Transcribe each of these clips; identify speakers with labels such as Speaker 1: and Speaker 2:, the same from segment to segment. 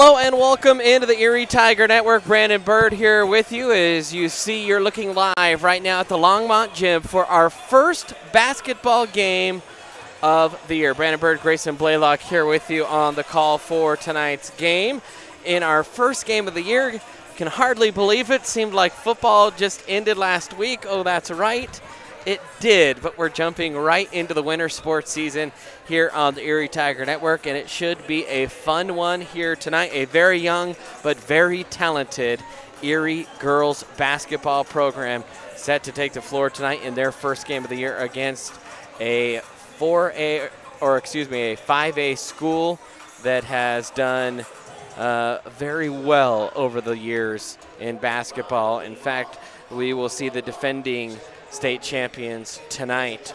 Speaker 1: Hello and welcome into the Erie Tiger Network. Brandon Bird here with you. As you see, you're looking live right now at the Longmont Gym for our first basketball game of the year. Brandon Bird, Grayson Blaylock here with you on the call for tonight's game. In our first game of the year, can hardly believe it. Seemed like football just ended last week. Oh, that's right. It did, but we're jumping right into the winter sports season here on the Erie Tiger Network, and it should be a fun one here tonight. A very young but very talented Erie girls basketball program set to take the floor tonight in their first game of the year against a 5A school that has done very well over the years in basketball. In fact, we will see the defending state champions tonight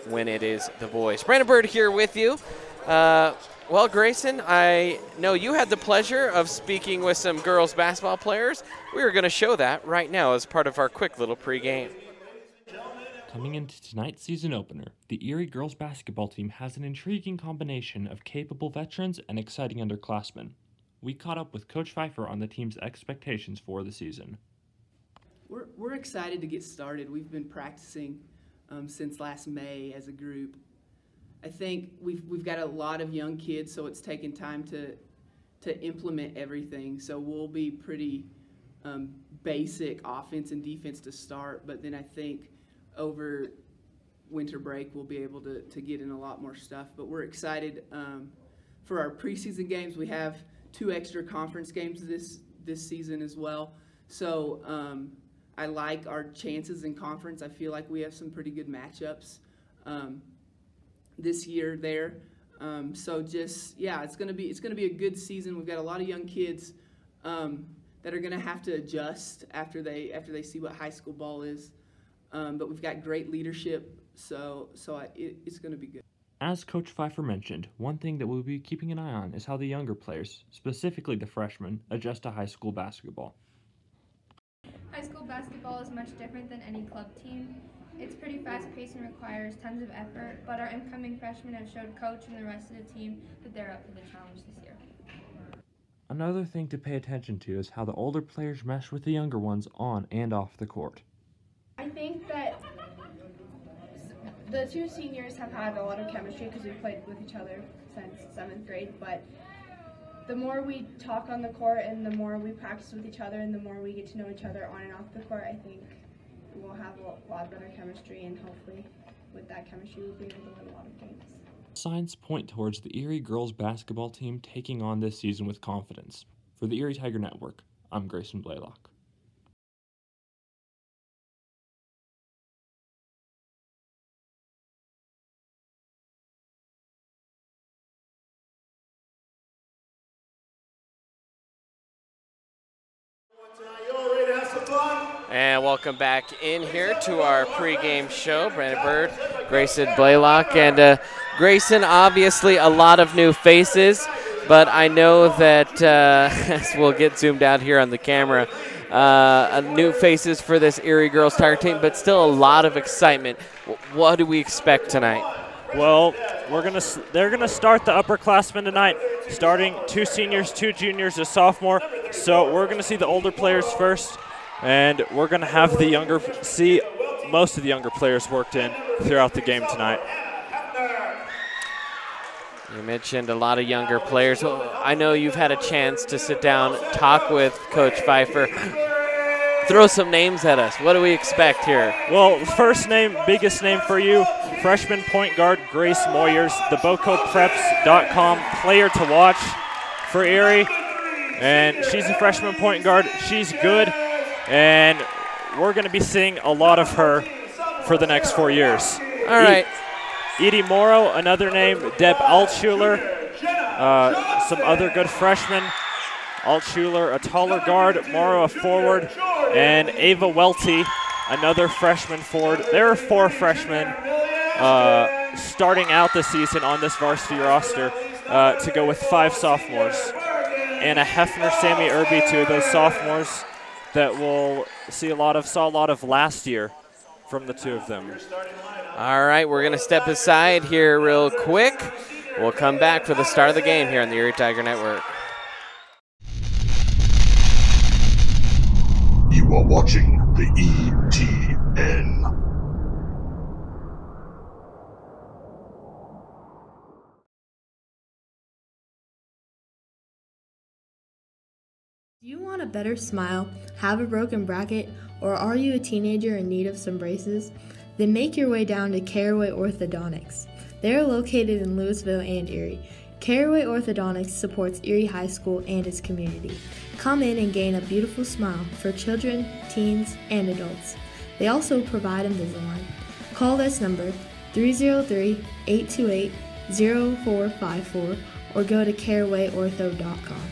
Speaker 1: when it is the boys. Brandon Bird here with you. Well, Grayson, I know you had the pleasure of speaking with some girls basketball players. We are going to show that right now as part of our quick little pregame.
Speaker 2: Coming into tonight's season opener, the Erie girls basketball team has an intriguing combination of capable veterans and exciting underclassmen. We caught up with Coach Pfeiffer on the team's expectations for the season.
Speaker 3: We're excited to get started. We've been practicing since last May as a group. I think we've got a lot of young kids, so it's taken time to implement everything. So we'll be pretty basic offense and defense to start, but then I think over winter break we'll be able to get in a lot more stuff. But we're excited for our preseason games. We have 2 extra conference games this season as well. So I like our chances in conference. I feel like we have some pretty good matchups this year there. So just it's gonna be a good season. We've got a lot of young kids that are gonna have to adjust after they see what high school ball is. But we've got great leadership, so it's gonna be good.
Speaker 2: As Coach Pfeiffer mentioned, one thing that we'll be keeping an eye on is how the younger players, specifically the freshmen, adjust to high school basketball.
Speaker 4: High school basketball is much different than any club team. It's pretty fast-paced and requires tons of effort, but our incoming freshmen have showed Coach and the rest of the team that they're up for the challenge this year.
Speaker 2: Another thing to pay attention to is how the older players mesh with the younger ones on and off the court.
Speaker 5: I think that the 2 seniors have had a lot of chemistry because we've played with each other since 7th grade, but the more we talk on the court and the more we practice with each other and the more we get to know each other on and off the court, I think we'll have a lot better chemistry, and hopefully with that chemistry we'll be able to win a lot of games.
Speaker 2: Signs point towards the Erie girls basketball team taking on this season with confidence. For the Erie Tiger Network, I'm Grayson Blaylock.
Speaker 1: And welcome back in here to our pregame show. Brandon Bird, Grayson Blaylock, and Grayson, obviously a lot of new faces, but I know that, as we'll get zoomed out here on the camera, new faces for this Erie girls Tiger team, but still a lot of excitement. What do we expect tonight?
Speaker 6: Well, they're gonna start the upperclassmen tonight, starting 2 seniors, 2 juniors, a sophomore. So we're gonna see the older players first, and we're gonna have see most of the younger players worked in throughout the game tonight.
Speaker 1: You mentioned a lot of younger players. I know you've had a chance to sit down, talk with Coach Pfeiffer. Throw some names at us. What do we expect here?
Speaker 6: Well, first name, biggest name for you, freshman point guard Grace Moyers, the BocoPreps.com player to watch for Erie. And she's a freshman point guard. She's good, and we're going to be seeing a lot of her for the next 4 years.
Speaker 1: All right.
Speaker 6: Edie Morrow, another name, Deb Altschuler, some other good freshmen. Altschuler, a taller guard, Morrow, a forward, and Ava Welty, another freshman forward. There are 4 freshmen starting out the season on this varsity roster to go with 5 sophomores. Anna Hefner, Sammy Irby, 2 of those sophomores that we'll saw a lot of last year from the 2 of them.
Speaker 1: All right, we're going to step aside here real quick. We'll come back for the start of the game here on the Erie Tiger Network.
Speaker 7: are watching the ETN.
Speaker 8: Do you want a better smile, have a broken bracket, or are you a teenager in need of some braces? Then make your way down to Caraway Orthodontics. They are located in Louisville and Erie. Caraway Orthodontics supports Erie High School and its community. Come in and gain a beautiful smile for children, teens, and adults. They also provide Invisalign. Call this number 303-828-0454 or go to carawayortho.com.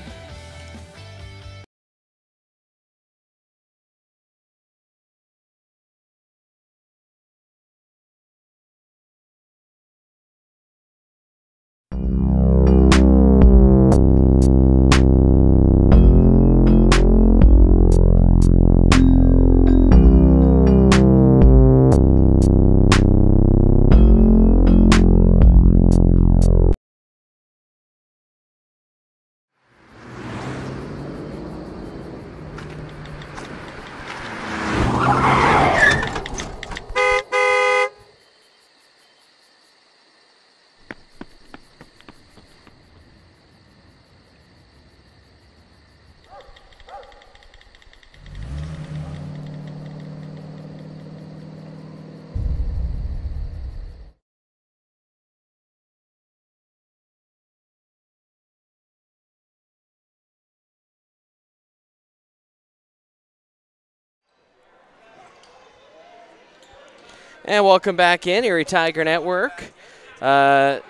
Speaker 1: And welcome back in, Erie Tiger Network.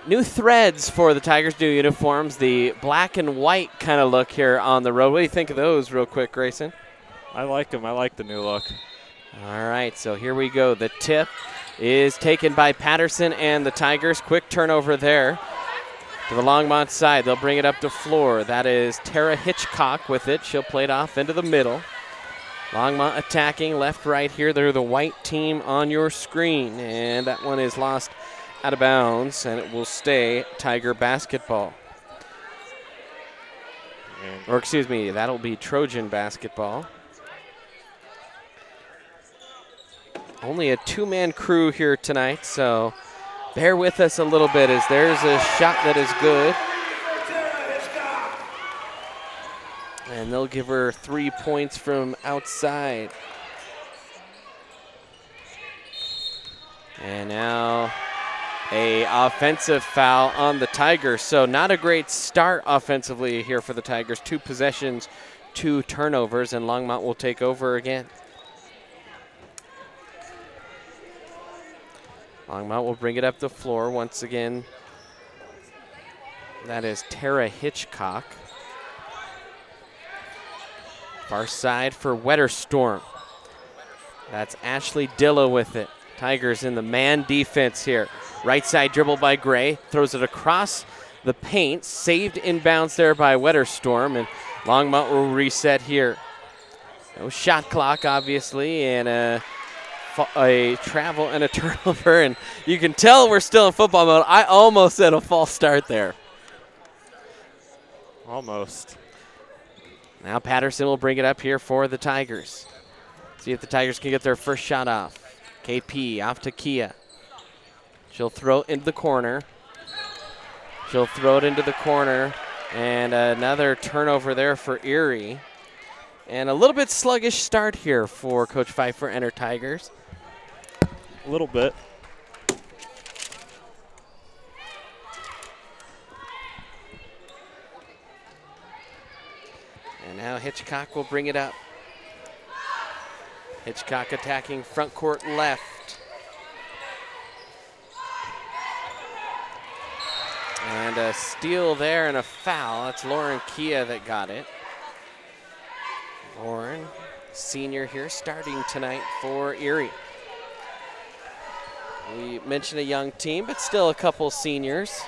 Speaker 1: New threads for the Tigers' new uniforms, the black and white kind of look here on the road. What do you think of those real quick, Grayson?
Speaker 6: I like them. I like the new look.
Speaker 1: All right, so here we go. The tip is taken by Patterson and the Tigers. Quick turnover there to the Longmont side. They'll bring it up to floor. That is Tara Hitchcock with it. She'll play it off into the middle. Longmont attacking left, right here. They're the white team on your screen. And that one is lost out of bounds, and it will stay Tiger basketball. Or excuse me, that'll be Trojan basketball. Only a two-man crew here tonight, so bear with us a little bit as there's a shot that is good. And they'll give her 3 points from outside. And now a offensive foul on the Tigers. So not a great start offensively here for the Tigers. 2 possessions, 2 turnovers, and Longmont will take over again. Longmont will bring it up the floor once again. That is Tara Hitchcock. Far side for Wetterstorm. That's Ashley Dilla with it. Tigers in the man defense here. Right side dribble by Gray. Throws it across the paint. Saved inbounds there by Wetterstorm. And Longmont will reset here. No shot clock, obviously, and a travel and a turnover. And you can tell we're still in football mode. I almost said a false start there.
Speaker 6: Almost.
Speaker 1: Now Patterson will bring it up here for the Tigers. See if the Tigers can get their first shot off. KP off to Kia. She'll throw it into the corner. She'll throw it into the corner. And another turnover there for Erie. And a little bit sluggish start here for Coach Pfeiffer and her Tigers.
Speaker 6: A little bit.
Speaker 1: And now Hitchcock will bring it up. Hitchcock attacking front court left. And a steal there and a foul. That's Lauren Kia that got it. Lauren, senior here, starting tonight for Erie. We mentioned a young team, but still a couple seniors.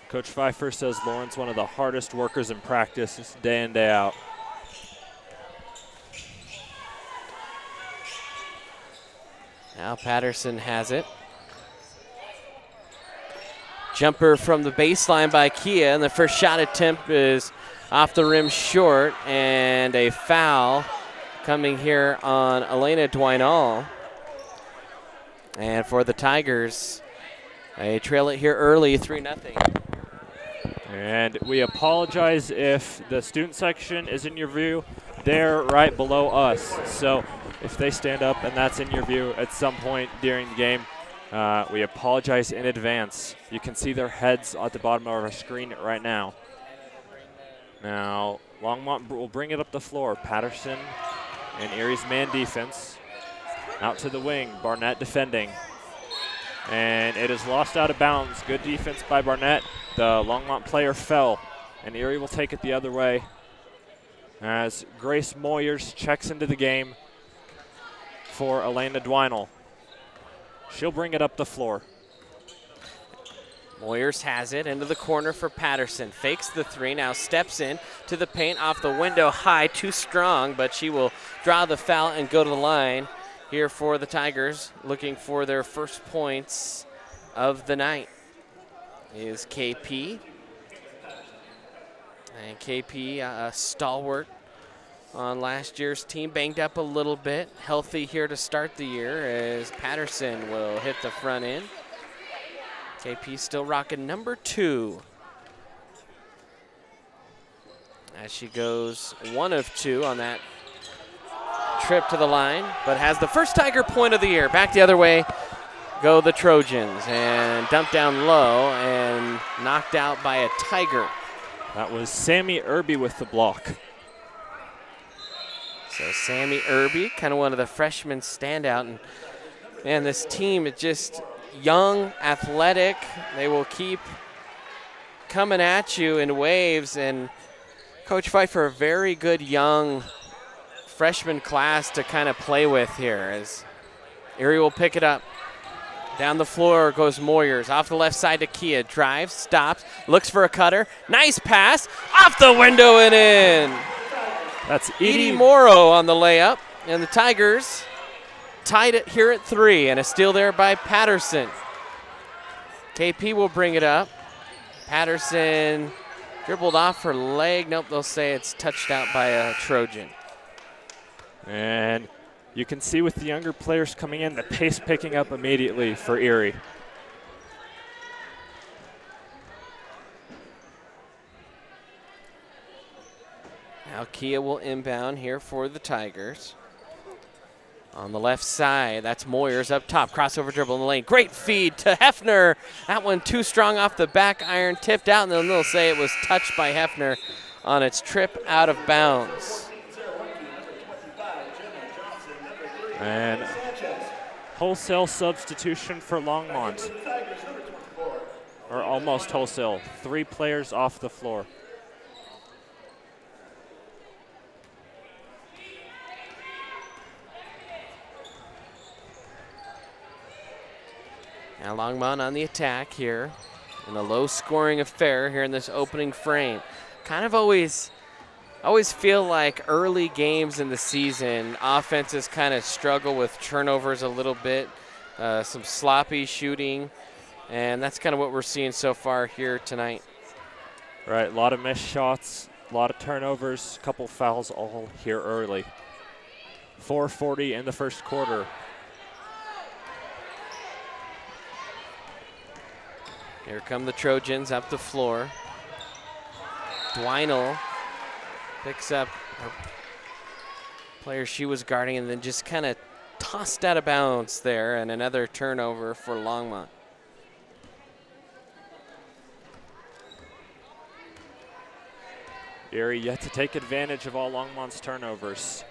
Speaker 6: Coach Pfeiffer says Lauren's one of the hardest workers in practice day in, day out.
Speaker 1: Now Patterson has it. Jumper from the baseline by Kia, and the first shot attempt is off the rim short, and a foul coming here on Elena Dwinall. And for the Tigers, they trail it here early, 3-0.
Speaker 6: And we apologize if the student section is in your view. They're right below us. So if they stand up and that's in your view at some point during the game, we apologize in advance. You can see their heads at the bottom of our screen right now. Now, Longmont will bring it up the floor. Patterson and Erie's man defense. Out to the wing, Barnett defending. And it is lost out of bounds. Good defense by Barnett. The Longmont player fell, and Erie will take it the other way as Grace Moyers checks into the game for Elena Dwinall. She'll bring it up the floor.
Speaker 1: Moyers has it into the corner for Patterson. Fakes the three, now steps in to the paint off the window high, too strong, but she will draw the foul and go to the line here for the Tigers, looking for their first points of the night. Is KP. And KP, a stalwart on last year's team, banged up a little bit. Healthy here to start the year as Patterson will hit the front end. KP still rocking number 2. As she goes 1 of 2 on that trip to the line, but has the first Tiger point of the year. Back the other way go the Trojans, and dumped down low and knocked out by a Tiger.
Speaker 6: That was Sammy Irby with the block.
Speaker 1: So Sammy Irby, kind of one of the freshmen standout. And man, this team is just young, athletic. They will keep coming at you in waves. And Coach Pfeiffer, a very good young freshman class to kind of play with here as Erie will pick it up. Down the floor goes Moyers. Off the left side to Kia. Drives, stops, looks for a cutter. Nice pass. Off the window and in.
Speaker 6: That's
Speaker 1: Edie Morrow on the layup. And the Tigers tied it here at 3. And a steal there by Patterson. KP will bring it up. Patterson dribbled off her leg. Nope, they'll say it's touched out by a Trojan.
Speaker 6: And you can see with the younger players coming in, the pace picking up immediately for Erie.
Speaker 1: Now Kia will inbound here for the Tigers. On the left side, that's Moyers up top. Crossover dribble in the lane. Great feed to Hefner. That one too strong off the back iron, tipped out, and then they'll say it was touched by Hefner on its trip out of bounds.
Speaker 6: And wholesale substitution for Longmont. Or almost wholesale. 3 players off the floor.
Speaker 1: Now Longmont on the attack here in a low-scoring affair here in this opening frame. Kind of always feel like early games in the season, offenses kind of struggle with turnovers a little bit, some sloppy shooting, and that's kind of what we're seeing so far here tonight.
Speaker 6: Right, a lot of missed shots, a lot of turnovers, a couple fouls all here early. 4:40 in the first quarter.
Speaker 1: Here come the Trojans up the floor. Dwinall picks up a player she was guarding and then just kind of tossed out of bounds there, and another turnover for Longmont.
Speaker 6: Erie yet to take advantage of all Longmont's turnovers.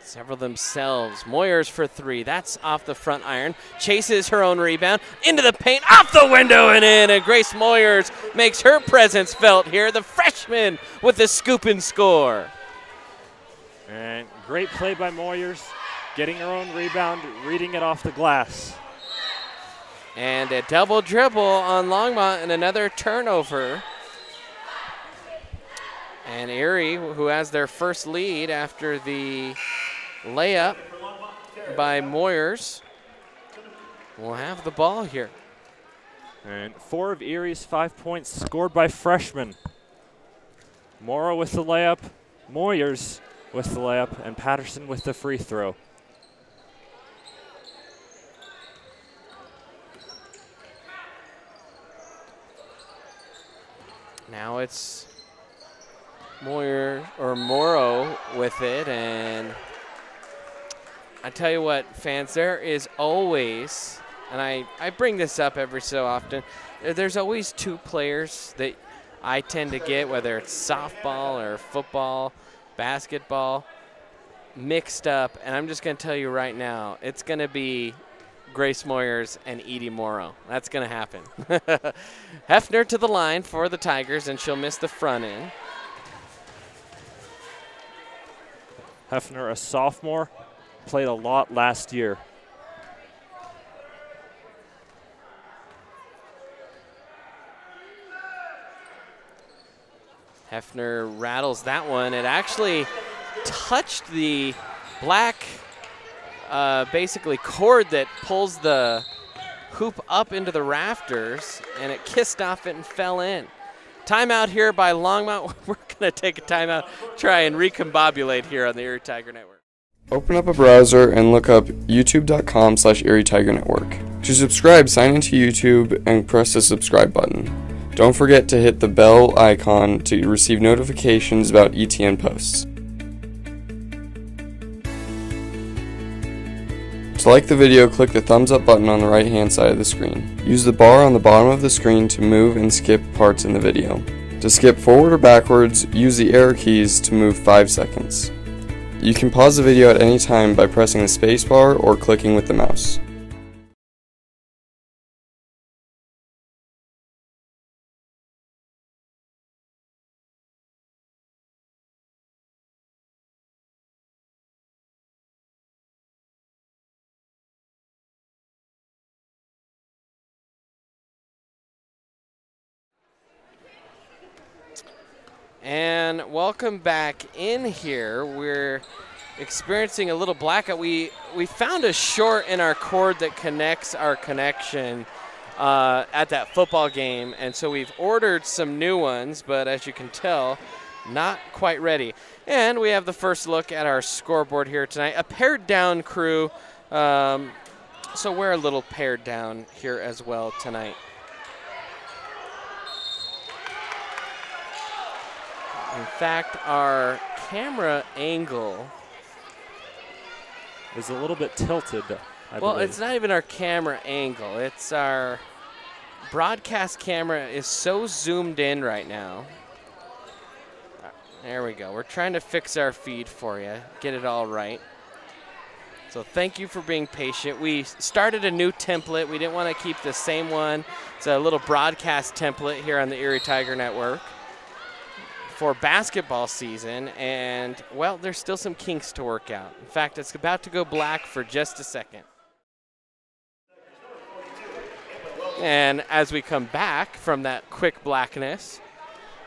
Speaker 1: Several themselves. Moyers for 3. That's off the front iron. Chases her own rebound. Into the paint. Off the window and in. And Grace Moyers makes her presence felt here. The freshman with the scoop and score.
Speaker 6: And great play by Moyers. Getting her own rebound. Reading it off the glass.
Speaker 1: And a double dribble on Longmont and another turnover. And Erie, who has their first lead after the layup by Moyers, will have the ball here.
Speaker 6: And 4 of Erie's 5 points scored by freshmen. Morrow with the layup, Moyers with the layup, and Patterson with the free throw.
Speaker 1: Now it's Morrow with it, and I tell you what, fans, there is always, and I bring this up every so often, there's always 2 players that I tend to get, whether it's softball or football, basketball, mixed up, and I'm just going to tell you right now, it's going to be Grace Moyers and Edie Morrow. That's going to happen. Hefner to the line for the Tigers, and she'll miss the front end.
Speaker 6: Hefner, a sophomore, played a lot last year.
Speaker 1: Hefner rattles that one. It actually touched the black basically cord that pulls the hoop up into the rafters, and it kissed off it and fell in. Timeout here by Longmont. We're going to take a timeout, try and recombobulate here on the Erie Tiger Network.
Speaker 9: Open up a browser and look up youtube.com/Erie Tiger Network. To subscribe, sign into YouTube and press the subscribe button. Don't forget to hit the bell icon to receive notifications about ETN posts. To like the video, click the thumbs up button on the right hand side of the screen. Use the bar on the bottom of the screen to move and skip parts in the video. To skip forward or backwards, use the arrow keys to move 5 seconds. You can pause the video at any time by pressing the spacebar or clicking with the mouse.
Speaker 1: And welcome back in here. We're experiencing a little blackout. We found a short in our cord that connects our connection at that football game, and so we've ordered some new ones, but as you can tell, not quite ready. And we have the first look at our scoreboard here tonight. A pared down crew, so we're a little pared down here as well tonight. In fact, our camera angle
Speaker 6: is a little bit tilted, I
Speaker 1: Well,
Speaker 6: believe.
Speaker 1: it's not even our camera angle. It's our broadcast camera is so zoomed in right now. There we go. We're trying to fix our feed for you, get it all right. So thank you for being patient. We started a new template. We didn't want to keep the same one. It's a little broadcast template here on the Erie Tiger Network for basketball season, and well, there's still some kinks to work out. In fact, it's about to go black for just a second. And as we come back from that quick blackness,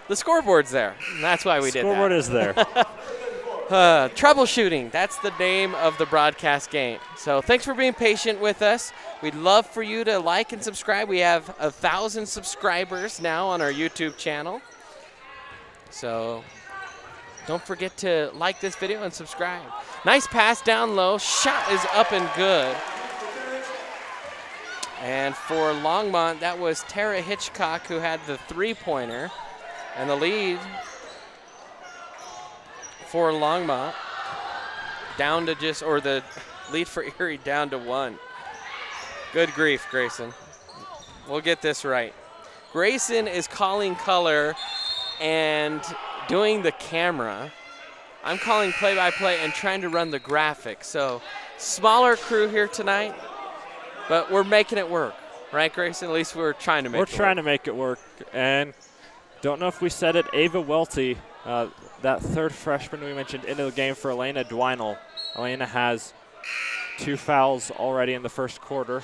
Speaker 1: the scoreboard's there. And that's why we did that.
Speaker 6: Scoreboard is there.
Speaker 1: Troubleshooting, that's the name of the broadcast game. So thanks for being patient with us. We'd love for you to like and subscribe. We have 1,000 subscribers now on our YouTube channel. So don't forget to like this video and subscribe. Nice pass down low. Shot is up and good. And for Longmont, that was Tara Hitchcock who had the three-pointer. And the lead for Longmont down to just, or the lead for Erie down to 1. Good grief, Grayson. We'll get this right. Grayson is calling color and doing the camera. I'm calling play-by-play and trying to run the graphics. So smaller crew here tonight, but we're making it work. Right, Grayson? At least we're trying to make it work.
Speaker 6: We're trying to make it work. And don't know if we said it, Ava Welty, that third freshman we mentioned, into the game for Elena Dwinell. Elena has 2 fouls already in the first quarter.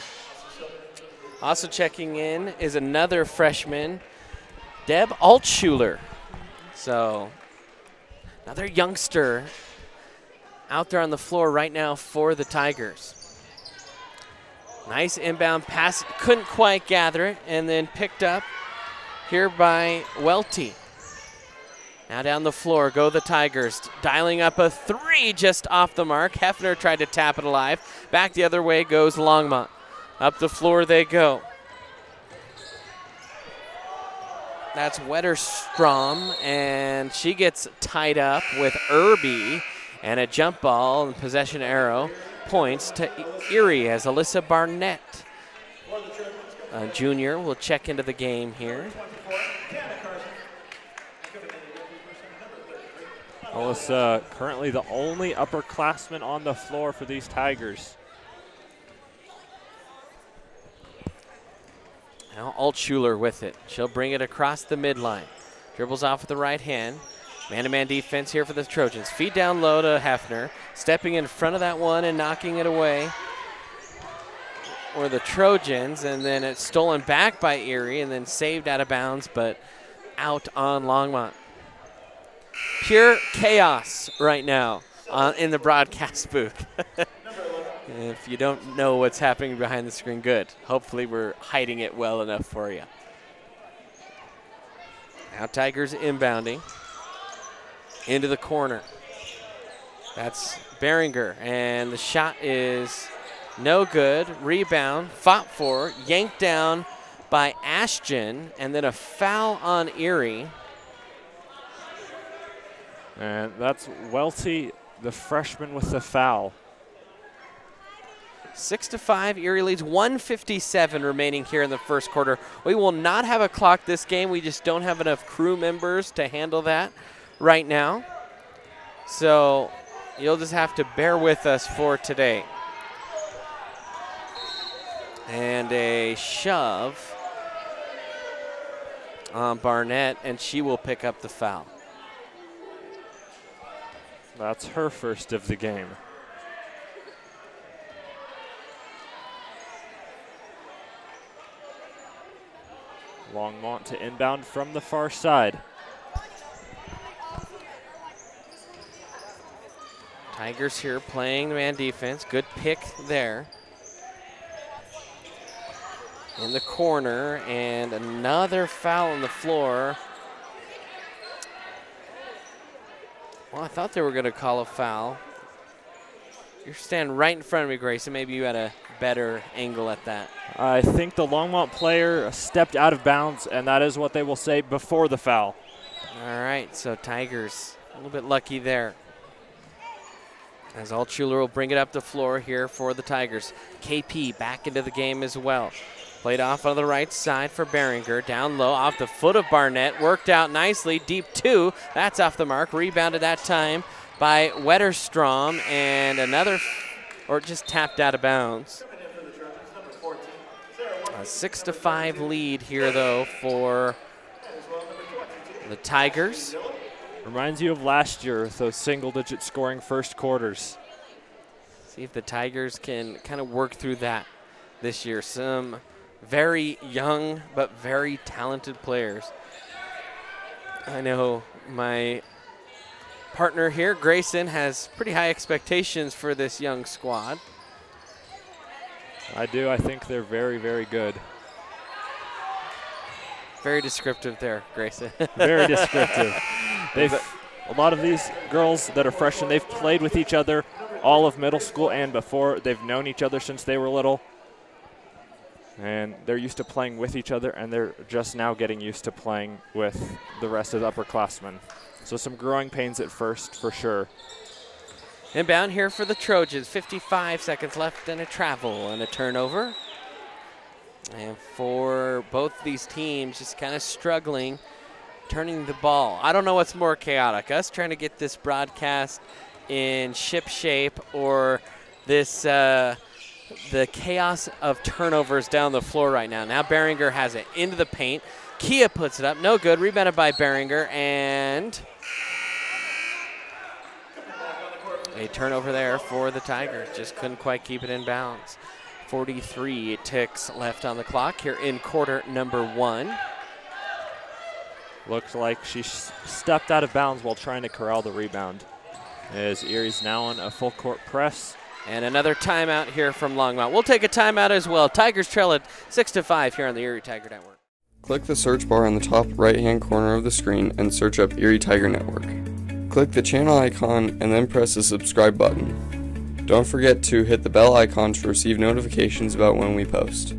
Speaker 1: Also checking in is another freshman, Deb Altschuler. So another youngster out there on the floor right now for the Tigers. Nice inbound pass, couldn't quite gather it, and then picked up here by Welty. Now down the floor go the Tigers, dialing up a three just off the mark. Hefner tried to tap it alive. Back the other way goes Longmont. Up the floor they go. That's Wetterstrom, and she gets tied up with Irby, and a jump ball and possession arrow points to Erie as Alyssa Barnett, a junior, will check into the game here.
Speaker 6: Alyssa currently the only upperclassman on the floor for these Tigers.
Speaker 1: Now Altschuler with it. She'll bring it across the midline. Dribbles off with the right hand. Man-to-man defense here for the Trojans. Feed down low to Hefner. Stepping in front of that one and knocking it away. Or the Trojans, and then it's stolen back by Erie and then saved out of bounds, but out on Longmont. Pure chaos right now in the broadcast booth. If you don't know what's happening behind the screen, good. Hopefully we're hiding it well enough for you. Now Tigers inbounding into the corner. That's Behringer, and the shot is no good. Rebound, fought for, yanked down by Ashton, and then a foul on Erie.
Speaker 6: And that's Welty, the freshman, with the foul.
Speaker 1: 6-5, Erie leads. 1:57 remaining here in the first quarter. We will not have a clock this game. We just don't have enough crew members to handle that right now. So you'll just have to bear with us for today. And a shove on Barnett, and she will pick up the foul.
Speaker 6: That's her first of the game. Longmont to inbound from the far side.
Speaker 1: Tigers here playing man defense. Good pick there. In the corner, and another foul on the floor. Well, I thought they were going to call a foul. You're standing right in front of me, Grayson. Maybe you had a better angle at that.
Speaker 6: I think the Longmont player stepped out of bounds, and that is what they will say before the foul.
Speaker 1: All right, so Tigers a little bit lucky there. As Altschuler will bring it up the floor here for the Tigers. KP back into the game as well. Played off on the right side for Behringer. Down low off the foot of Barnett. Worked out nicely. Deep two. That's off the mark. Rebounded that time by Wetterstrom. And another, or just tapped out of bounds. A 6-5 lead here, though, for the Tigers.
Speaker 6: Reminds you of last year with those single-digit scoring first quarters.
Speaker 1: See if the Tigers can kind of work through that this year. Some very young but very talented players. I know my partner here, Grayson, has pretty high expectations for this young squad.
Speaker 6: I do. I think they're very, very good.
Speaker 1: Very descriptive there, Grayson.
Speaker 6: Very descriptive. A lot of these girls that are freshmen, they've played with each other all of middle school and before. They've known each other since they were little. And they're used to playing with each other, and they're just now getting used to playing with the rest of the upperclassmen. So some growing pains at first, for sure.
Speaker 1: Inbound here for the Trojans. 55 seconds left and a travel and a turnover. And for both these teams, just kind of struggling turning the ball. I don't know what's more chaotic, us trying to get this broadcast in ship shape, or this the chaos of turnovers down the floor right now. Now Behringer has it into the paint. Kia puts it up, no good. Rebounded by Behringer, and a turnover there for the Tigers. Just couldn't quite keep it in bounds. 43 ticks left on the clock here in quarter number 1.
Speaker 6: Looks like she stepped out of bounds while trying to corral the rebound. As Erie's now on a full court press.
Speaker 1: And another timeout here from Longmont. We'll take a timeout as well. Tigers trail at 6-5 here on the Erie Tiger Network.
Speaker 9: Click the search bar on the top right-hand corner of the screen and search up Erie Tiger Network. Click the channel icon and then press the subscribe button. Don't forget to hit the bell icon to receive notifications about when we post.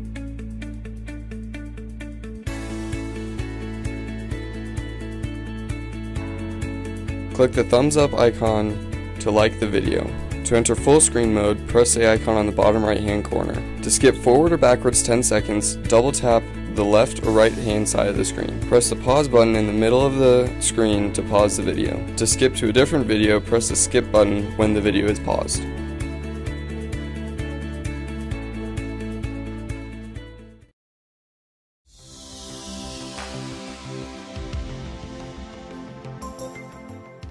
Speaker 9: Click the thumbs up icon to like the video. To enter full screen mode, press the icon on the bottom right hand corner. To skip forward or backwards 10 seconds, double tap the left or right hand side of the screen. Press the pause button in the middle of the screen to pause the video. To skip to a different video, press the skip button when the video is paused.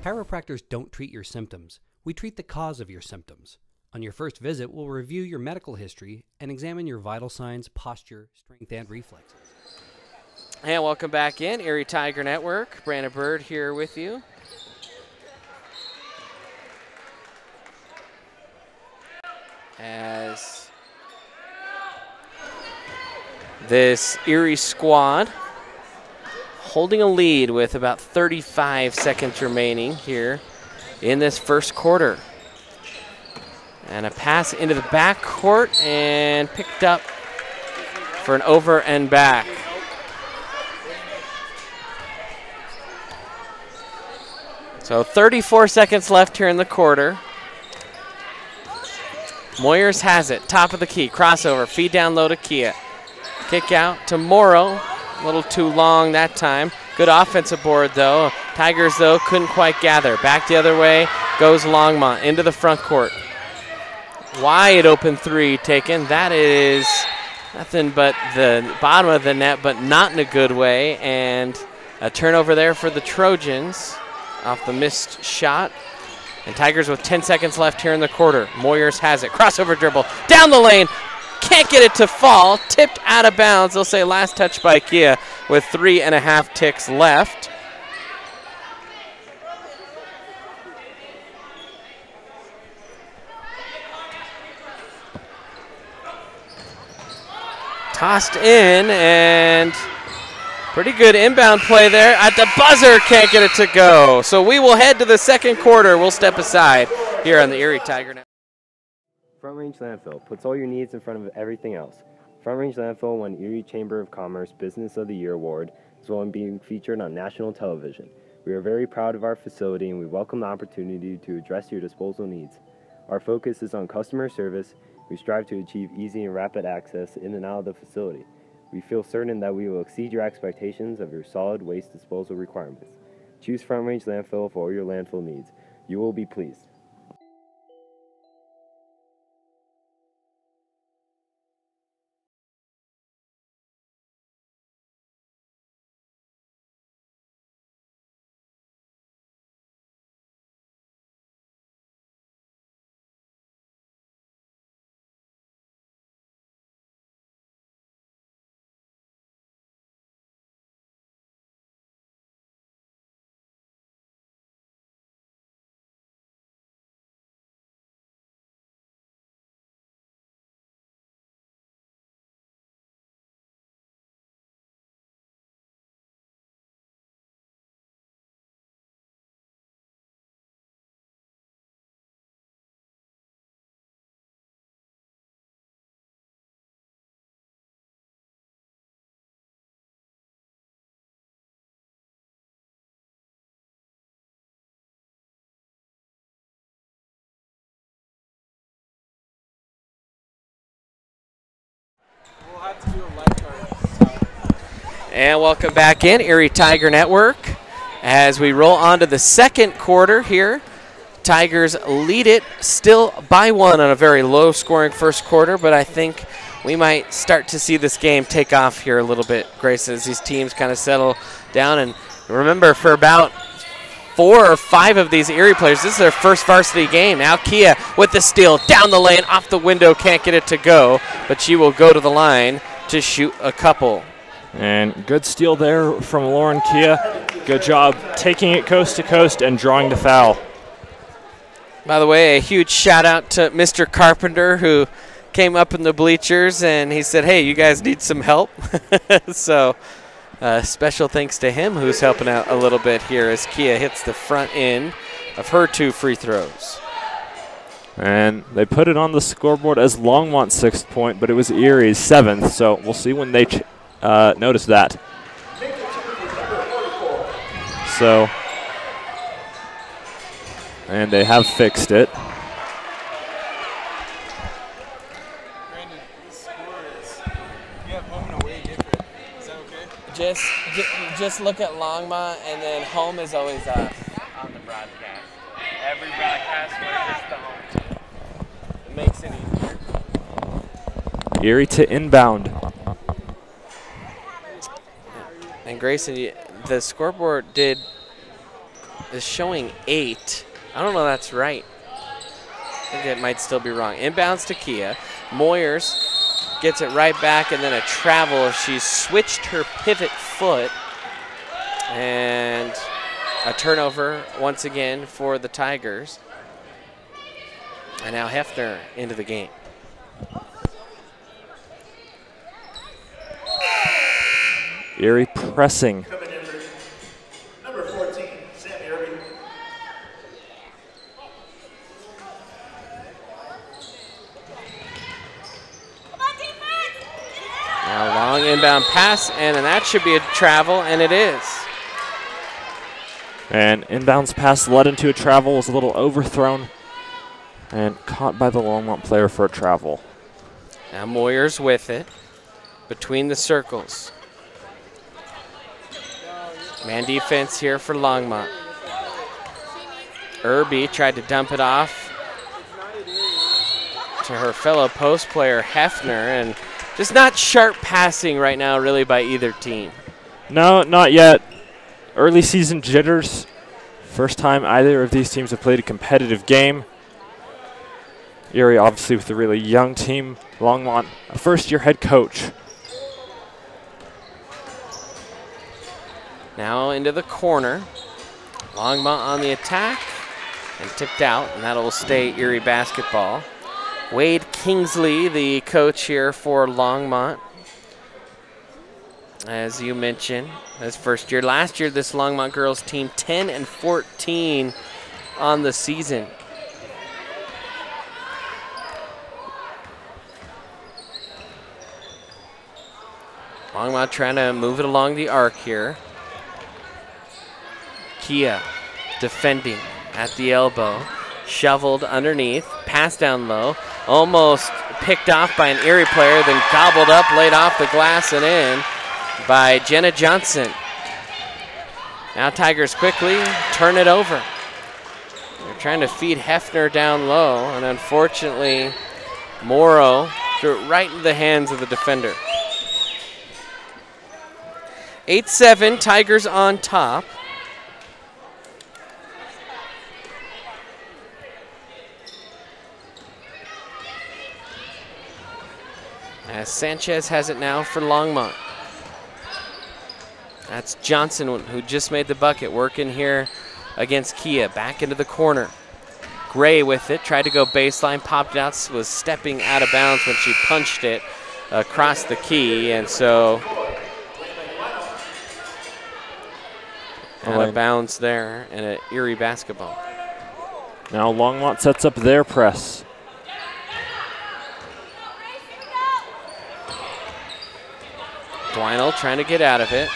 Speaker 10: Chiropractors don't treat your symptoms. We treat the cause of your symptoms. On your first visit, we'll review your medical history and examine your vital signs, posture, strength, and reflexes.
Speaker 1: And welcome back in, Erie Tiger Network. Brandon Bird here with you. As this Erie squad holding a lead with about 35 seconds remaining here in this first quarter. And a pass into the backcourt and picked up for an over and back. So 34 seconds left here in the quarter. Moyers has it, top of the key, crossover, feed down low to Kia. Kick out to Morrow, a little too long that time. Good offensive board though. Tigers though couldn't quite gather. Back the other way goes Longmont into the front court. Wide open three taken. That is nothing but the bottom of the net, but not in a good way. And a turnover there for the Trojans off the missed shot. And Tigers with 10 seconds left here in the quarter. Moyers has it. Crossover dribble. Down the lane. Can't get it to fall. Tipped out of bounds. They'll say last touch by Kia with 3.5 ticks left. Tossed in, and pretty good inbound play there. At the buzzer, can't get it to go. So we will head to the second quarter. We'll step aside here on the Erie Tiger Network.
Speaker 11: Front Range Landfill puts all your needs in front of everything else. Front Range Landfill won Erie Chamber of Commerce Business of the Year Award, as well as being featured on national television. We are very proud of our facility, and we welcome the opportunity to address your disposal needs. Our focus is on customer service. We strive to achieve easy and rapid access in and out of the facility. We feel certain that we will exceed your expectations of your solid waste disposal requirements. Choose Front Range Landfill for all your landfill needs. You will be pleased.
Speaker 1: And welcome back in, Erie Tiger Network. As we roll on to the second quarter here, Tigers lead it still by one on a very low-scoring first quarter, but I think we might start to see this game take off here a little bit, Grace, as these teams kind of settle down. And remember, for about 4 or 5 of these Erie players, this is their first varsity game. Now Kia with the steal, down the lane, off the window, can't get it to go, but she will go to the line to shoot a couple.
Speaker 6: And good steal there from Lauren Kia. Good job taking it coast to coast and drawing the foul.
Speaker 1: By the way, a huge shout out to Mr. Carpenter, who came up in the bleachers and he said, hey, you guys need some help. So special thanks to him, who's helping out a little bit here as Kia hits the front end of her 2 free throws.
Speaker 6: And they put it on the scoreboard as Longmont's 6th point, but it was Erie's 7th, so we'll see when they notice that. So, and they have fixed it.
Speaker 1: Just look at Longmont, and then home is always on the broadcast. Every broadcast where it's the home team. It makes it easier.
Speaker 6: Erie to inbound.
Speaker 1: And Grayson, the scoreboard is showing 8. I don't know if that's right. I think it might still be wrong. Inbounds to Kia. Moyers gets it right back, and then a travel. She switched her pivot foot. And a turnover once again for the Tigers. And now Hefner into the game.
Speaker 6: Erie pressing.
Speaker 7: Number 14, Sam Erie.
Speaker 1: Now long inbound pass, and that should be a travel, and it is.
Speaker 6: And inbounds pass led into a travel, was a little overthrown and caught by the Longmont player for a travel.
Speaker 1: Now Moyers with it between the circles. Man defense here for Longmont. Irby tried to dump it off to her fellow post player Hefner, and just not sharp passing right now really by either team.
Speaker 6: No, not yet. Early season jitters. First time either of these teams have played a competitive game. Erie obviously with a really young team. Longmont, a first-year head coach.
Speaker 1: Now into the corner. Longmont on the attack and tipped out, and that'll stay Erie basketball. Wade Kingsley, the coach here for Longmont. As you mentioned, his first year. Last year, this Longmont girls team 10-14 on the season. Longmont trying to move it along the arc here. Kia defending at the elbow. Shoveled underneath, pass down low. Almost picked off by an Erie player, then gobbled up, laid off the glass and in by Jenna Johnson. Now Tigers quickly turn it over. They're trying to feed Hefner down low, and unfortunately, Morrow threw it right into the hands of the defender. 8-7, Tigers on top. As Sanchez has it now for Longmont. That's Johnson who just made the bucket, working here against Kia. Back into the corner. Gray with it, tried to go baseline, popped it out, was stepping out of bounds when she punched it across the key, and so out of bounds there, and an Erie basketball.
Speaker 6: Now Longmont sets up their press.
Speaker 1: Dwinell trying to get out of it.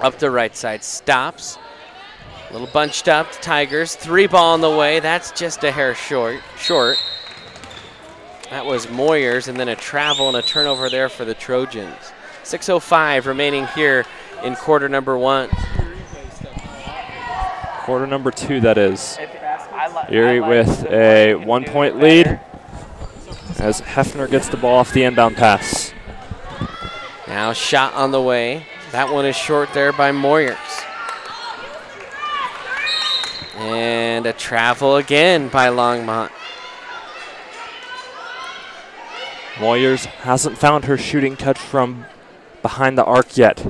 Speaker 1: Up the right side, stops. A little bunched up, Tigers. 3 ball on the way, that's just a hair short. That was Moyers, and then a travel and a turnover there for the Trojans. 6:05 remaining here in quarter number 1.
Speaker 6: Quarter number 2, that is. Erie with a 1-point lead as Hefner gets the ball off the inbound pass.
Speaker 1: Now shot on the way. That one is short there by Moyers. And a travel again by Longmont.
Speaker 6: Moyers hasn't found her shooting touch from behind the arc yet.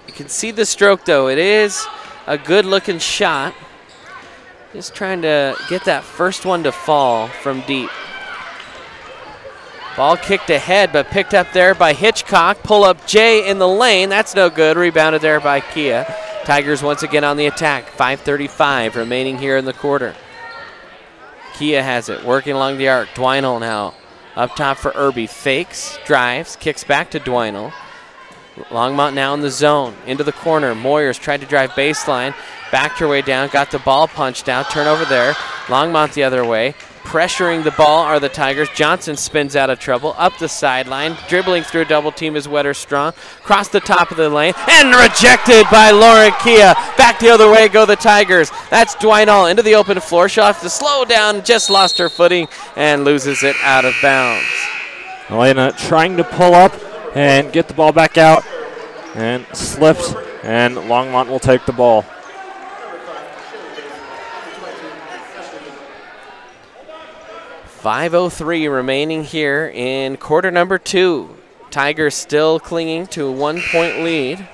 Speaker 1: You can see the stroke though. It is a good-looking shot. Just trying to get that first one to fall from deep. Ball kicked ahead, but picked up there by Hitchcock. Pull up Jay in the lane. That's no good. Rebounded there by Kia. Tigers once again on the attack. 5:35 remaining here in the quarter. Kia has it, working along the arc. Dwinell now up top for Irby. Fakes, drives, kicks back to Dwinell. Longmont now in the zone, into the corner. Moyers tried to drive baseline, backed her way down, got the ball punched out, turnover there. Longmont the other way. Pressuring the ball are the Tigers. Johnson spins out of trouble, up the sideline, dribbling through a double team is Wetter Strong. Across the top of the lane, and rejected by Lauren Kia. Back the other way go the Tigers. That's Dwinell into the open floor. She'll have to slow down, just lost her footing, and loses it out of bounds.
Speaker 6: Elena trying to pull up and get the ball back out, and slipped, and Longmont will take the ball.
Speaker 1: .503 remaining here in quarter number 2. Tigers still clinging to a 1-point lead.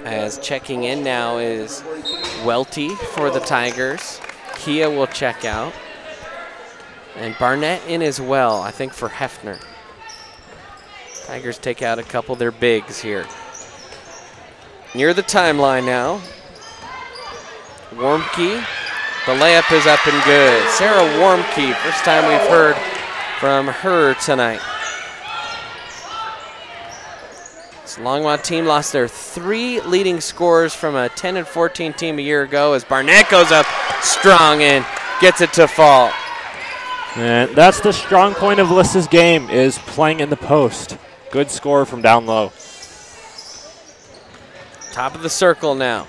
Speaker 1: As checking in now is Welty for the Tigers. Kia will check out. And Barnett in as well, I think, for Hefner. Tigers take out a couple of their bigs here. Near the timeline now. Wormke, the layup is up and good. Sarah Wormke, first time we've heard from her tonight. This Longmont team lost their 3 leading scorers from a 10-14 team a year ago as Barnett goes up strong and gets it to fall.
Speaker 6: And that's the strong point of Lissa's game, is playing in the post. Good score from down low.
Speaker 1: Top of the circle now.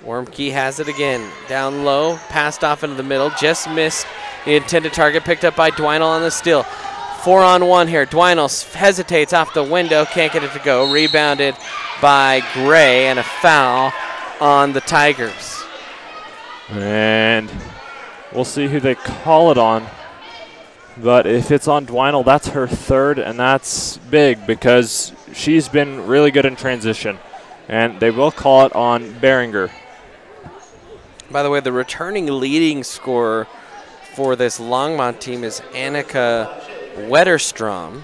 Speaker 1: Wormke has it again. Down low, passed off into the middle, just missed the intended target, picked up by Dwinell on the steal. 4-on-1 here. Dwinell hesitates off the window, can't get it to go. Rebounded by Gray, and a foul on the Tigers.
Speaker 6: And we'll see who they call it on. But if it's on Dwinell, that's her 3rd, and that's big because she's been really good in transition. And they will call it on Behringer.
Speaker 1: By the way, the returning leading scorer for this Longmont team is Annika Wetterstrom.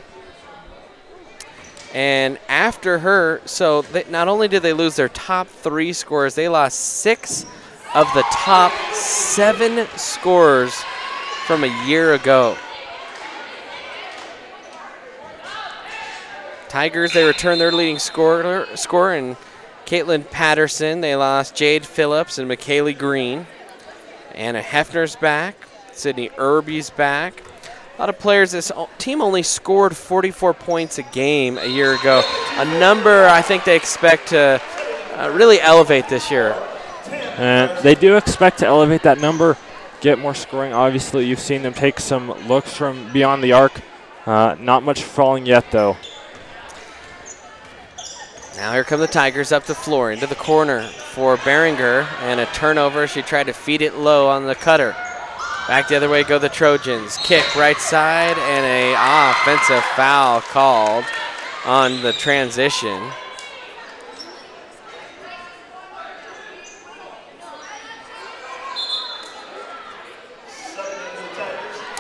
Speaker 1: And after her, so not only did they lose their top 3 scorers, they lost 6 of the top 7 scorers from a year ago. Tigers, they return their leading scorer in Caitlin Patterson. They lost Jade Phillips and McKaylee Green. Anna Hefner's back. Sydney Irby's back. A lot of players. This team only scored 44 points a game a year ago. A number I think they expect to really elevate this year.
Speaker 6: And they do expect to elevate that number, get more scoring. Obviously, you've seen them take some looks from beyond the arc. Not much falling yet, though.
Speaker 1: Now here come the Tigers up the floor into the corner for Behringer, and a turnover. She tried to feed it low on the cutter. Back the other way go the Trojans. Kick right side, and a offensive foul called on the transition.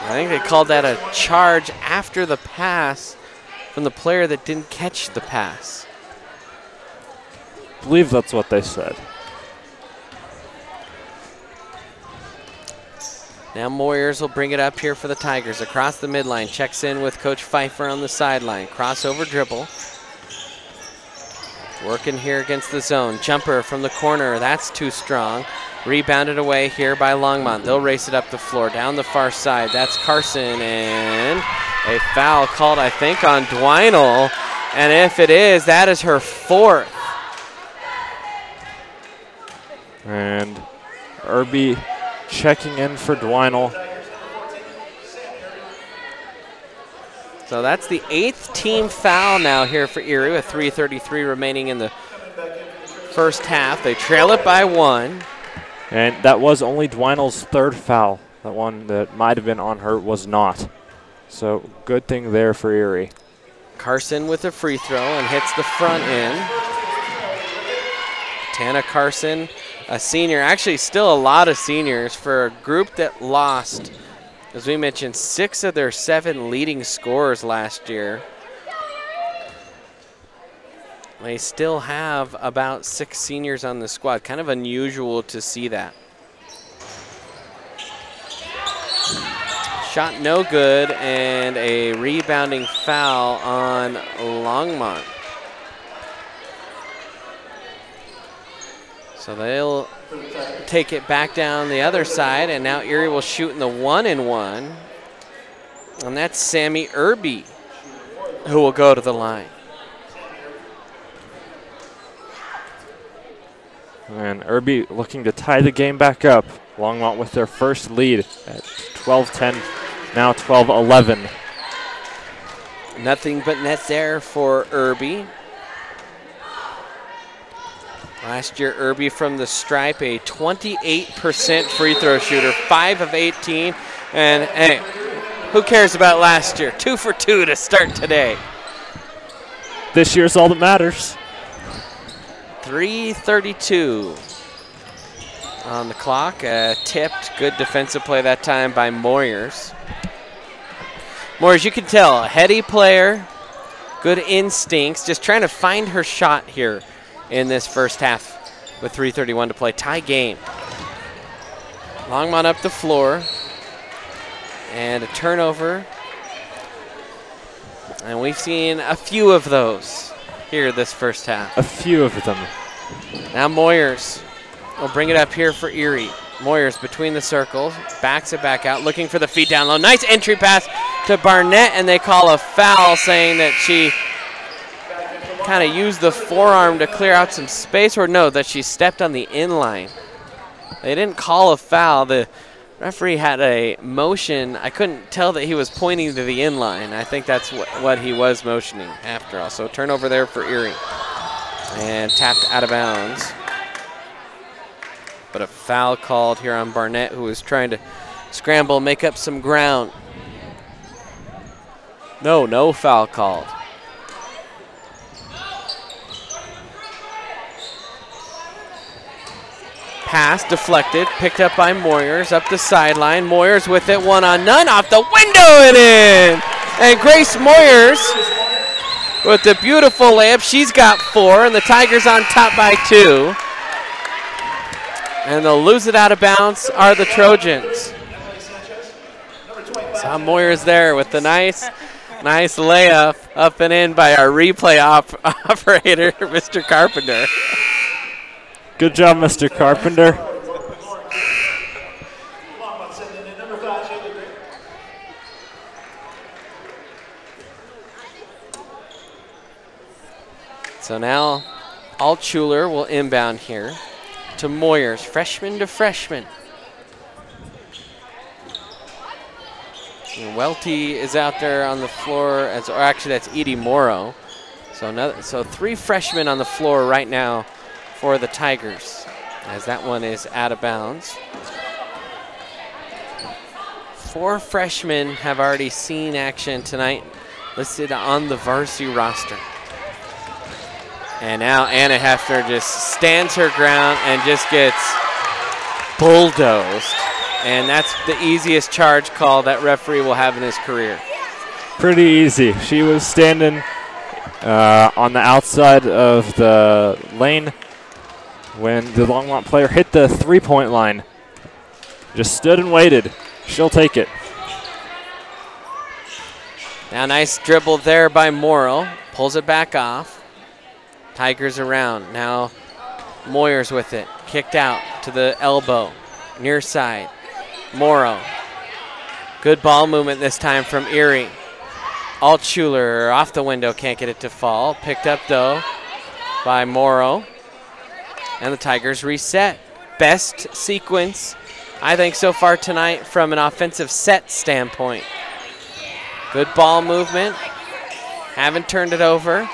Speaker 1: I think they called that a charge after the pass from the player that didn't catch the pass.
Speaker 6: I believe that's what they said.
Speaker 1: Now Moyers will bring it up here for the Tigers. Across the midline, checks in with Coach Pfeiffer on the sideline. Crossover dribble. Working here against the zone. Jumper from the corner, that's too strong. Rebounded away here by Longmont. They'll race it up the floor, down the far side. That's Carson, and a foul called, I think, on Dwinell. And if it is, that is her 4th.
Speaker 6: And Irby checking in for Dwinell.
Speaker 1: So that's the 8th team foul now here for Erie with 3:33 remaining in the first half. They trail it by 1.
Speaker 6: And that was only Dwinell's 3rd foul. That one that might have been on her was not. So good thing there for Erie.
Speaker 1: Carson with a free throw and hits the front end. Tana Carson, a senior. Actually, still a lot of seniors for a group that lost, as we mentioned, 6 of their 7 leading scorers last year. They still have about 6 seniors on the squad. Kind of unusual to see that. Shot no good, and a rebounding foul on Longmont. So they'll take it back down the other side, and now Erie will shoot in the 1-and-1. And that's Sammy Irby who will go to the line.
Speaker 6: And Irby looking to tie the game back up. Longmont with their first lead at 12-10, now 12-11.
Speaker 1: Nothing but net there for Irby. Last year, Irby from the stripe, a 28% free throw shooter, 5 of 18. And hey, who cares about last year? 2 for 2 to start today.
Speaker 6: This year's all that matters.
Speaker 1: 3:32 on the clock. Tipped, good defensive play that time by Moyers. Moyers, you can tell, a heady player, good instincts, just trying to find her shot here in this first half with 3:31 to play. Tie game. Longmont up the floor. And a turnover. And we've seen a few of those here this first half.
Speaker 6: A few of them.
Speaker 1: Now Moyers will bring it up here for Erie. Moyers between the circles, backs it back out, looking for the feed down low. Nice entry pass to Barnett, and they call a foul, saying that she kind of used the forearm to clear out some space, or no, that she stepped on the inline. They didn't call a foul. The referee had a motion. I couldn't tell that he was pointing to the inline. I think that's what he was motioning after all. So turnover there for Erie. And tapped out of bounds. But a foul called here on Barnett, who was trying to scramble, make up some ground. No foul called. Pass deflected, picked up by Moyers, up the sideline. Moyers with it, 1-on-none, off the window and in! And Grace Moyers with the beautiful layup. She's got 4, and the Tigers on top by 2. And they'll lose it out of bounds are the Trojans. Saw Moyers there with the nice layup up and in by our replay operator, Mr. Carpenter.
Speaker 6: Good job, Mr. Carpenter.
Speaker 1: So now Altschuler will inbound here to Moyers, freshman to freshman. And Welty is out there on the floor, or actually that's Edie Morrow. So 3 freshmen on the floor right now for the Tigers, as that one is out of bounds. 4 freshmen have already seen action tonight, listed on the varsity roster. And now Anna Hefner just stands her ground and just gets bulldozed. And that's the easiest charge call that referee will have in his career.
Speaker 6: Pretty easy. She was standing on the outside of the lane when the Longmont player hit the 3-point line. Just stood and waited. She'll take it.
Speaker 1: Now nice dribble there by Morrow. Pulls it back off. Tigers around. Now Moyers with it. Kicked out to the elbow. Near side. Morrow. Good ball movement this time from Erie. Altschuler off the window. Can't get it to fall. Picked up though by Morrow. And the Tigers reset. Best sequence, I think, so far tonight from an offensive set standpoint. Good ball movement. Haven't turned it over.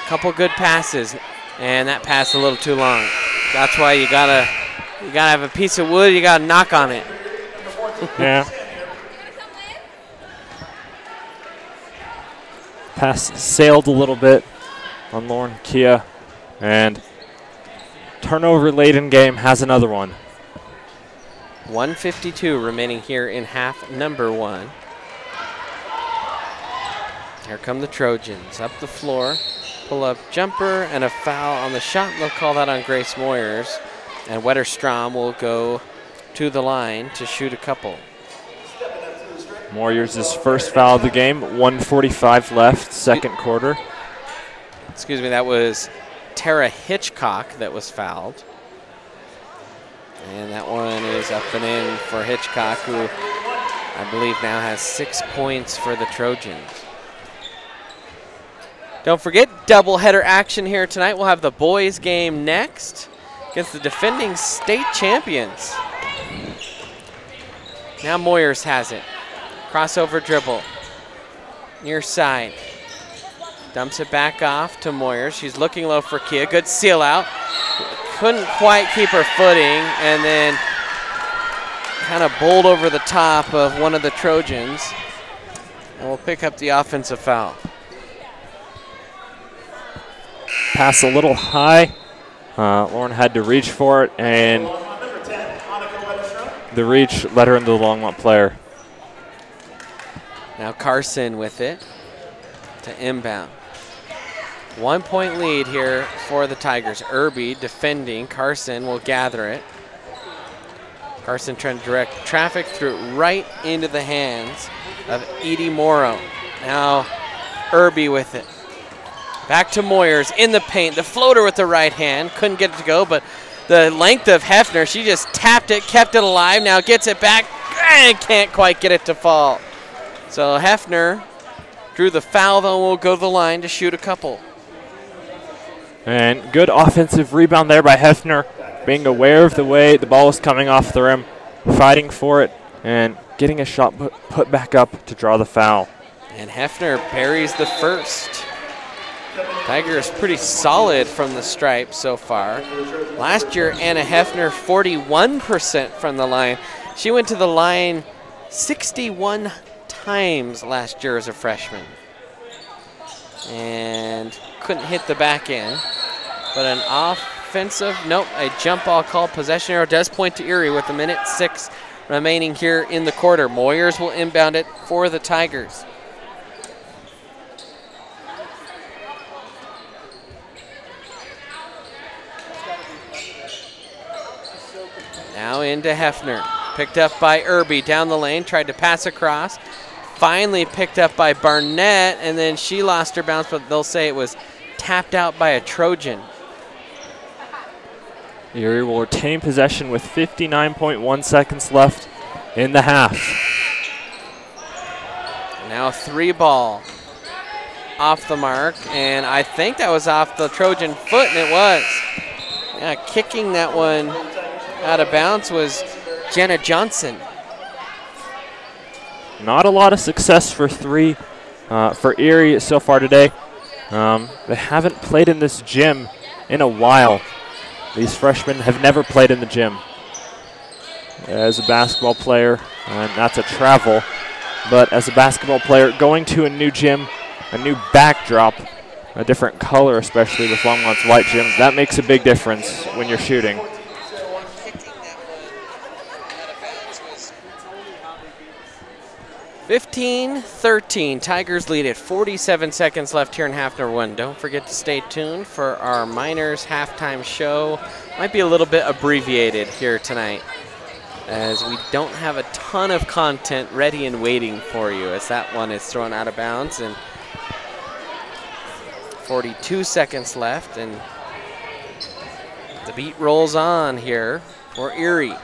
Speaker 1: Couple good passes, and that pass a little too long. That's why you gotta have a piece of wood. You gotta knock on it.
Speaker 6: Yeah. Pass sailed a little bit on Lauren Kia, and turnover late in game has another one.
Speaker 1: 1:52 remaining here in half number 1. Here come the Trojans up the floor, pull up jumper and a foul on the shot. They'll call that on Grace Moyers, and Wetterstrom will go to the line to shoot a couple.
Speaker 6: Moyers' first foul of the game, 1:45 left, second quarter.
Speaker 1: Excuse me, that was Tara Hitchcock that was fouled. And that one is up and in for Hitchcock, who I believe now has 6 points for the Trojans. Don't forget, doubleheader action here tonight. We'll have the boys game next against the defending state champions. Now Moyers has it. Crossover dribble. Near side. Dumps it back off to Moyers. She's looking low for Kia. Good seal out. Couldn't quite keep her footing, and then kind of bowled over the top of one of the Trojans. And we'll pick up the offensive foul.
Speaker 6: Pass a little high. Lauren had to reach for it, and the reach led her into the Longmont player.
Speaker 1: Now Carson with it to inbound. 1 point lead here for the Tigers. Irby defending. Carson will gather it. Carson trying to direct traffic through it right into the hands of Edie Morrow. Now Irby with it. Back to Moyers in the paint. The floater with the right hand. Couldn't get it to go, but the length of Hefner, she just tapped it, kept it alive. Now gets it back and can't quite get it to fall. So Hefner drew the foul, though, will go to the line to shoot a couple.
Speaker 6: And good offensive rebound there by Hefner, being aware of the way the ball was coming off the rim, fighting for it, and getting a shot put back up to draw the foul.
Speaker 1: And Hefner buries the first. Tigers pretty solid from the stripe so far. Last year, Anna Hefner, 41% from the line. She went to the line 61 times last year as a freshman. And couldn't hit the back end. But an offensive, nope, a jump ball called. Possession arrow does point to Erie with 1:06 remaining here in the quarter. Moyers will inbound it for the Tigers. Now into Hefner. Picked up by Irby down the lane. Tried to pass across. Finally picked up by Barnett, and then she lost her bounce, but they'll say it was tapped out by a Trojan.
Speaker 6: Erie will retain possession with 59.1 seconds left in the half.
Speaker 1: Now 3 ball off the mark, and I think that was off the Trojan foot, and it was. Yeah, kicking that one out of bounds was Jenna Johnson.
Speaker 6: Not a lot of success for 3 for Erie so far today. They haven't played in this gym in a while. These freshmen have never played in the gym. As a basketball player, not to travel, but as a basketball player, going to a new gym, a new backdrop, a different color, especially with Longmont's white gym, that makes a big difference when you're shooting.
Speaker 1: 15-13, Tigers lead it. 47 seconds left here in half number 1. Don't forget to stay tuned for our Miners halftime show. Might be a little bit abbreviated here tonight, as we don't have a ton of content ready and waiting for you, as that one is thrown out of bounds. And 42 seconds left, and the beat rolls on here for Erie.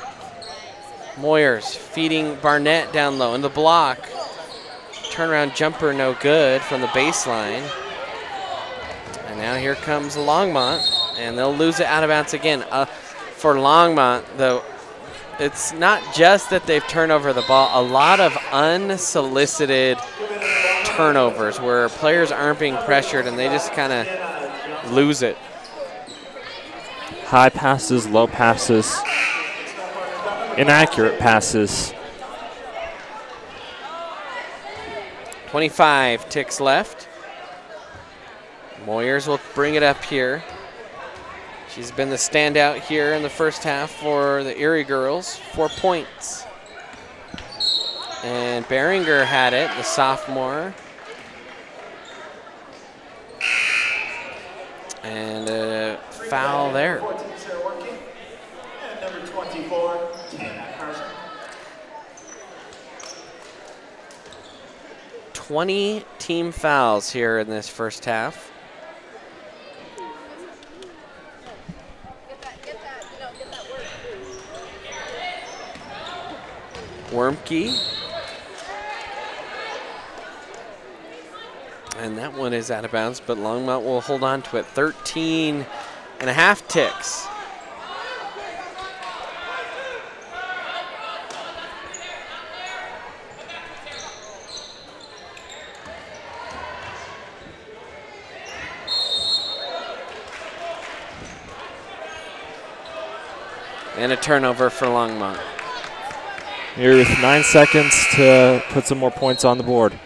Speaker 1: Moyers feeding Barnett down low in the block. Turnaround jumper no good from the baseline. And now here comes Longmont, and they'll lose it out of bounds again. For Longmont, though, it's not just that they've turned over the ball. A lot of unsolicited turnovers where players aren't being pressured and they just kind of lose it.
Speaker 6: High passes, low passes, inaccurate passes.
Speaker 1: 25 ticks left. Moyers will bring it up here. She's been the standout here in the first half for the Erie girls. 4 points. And Behringer had it, the sophomore. And a foul there. 20 team fouls here in this first half. Wormke. And that one is out of bounds, but Longmont will hold on to it. 13.5 ticks. And a turnover for Longmont.
Speaker 6: Here with 9 seconds to put some more points on the board.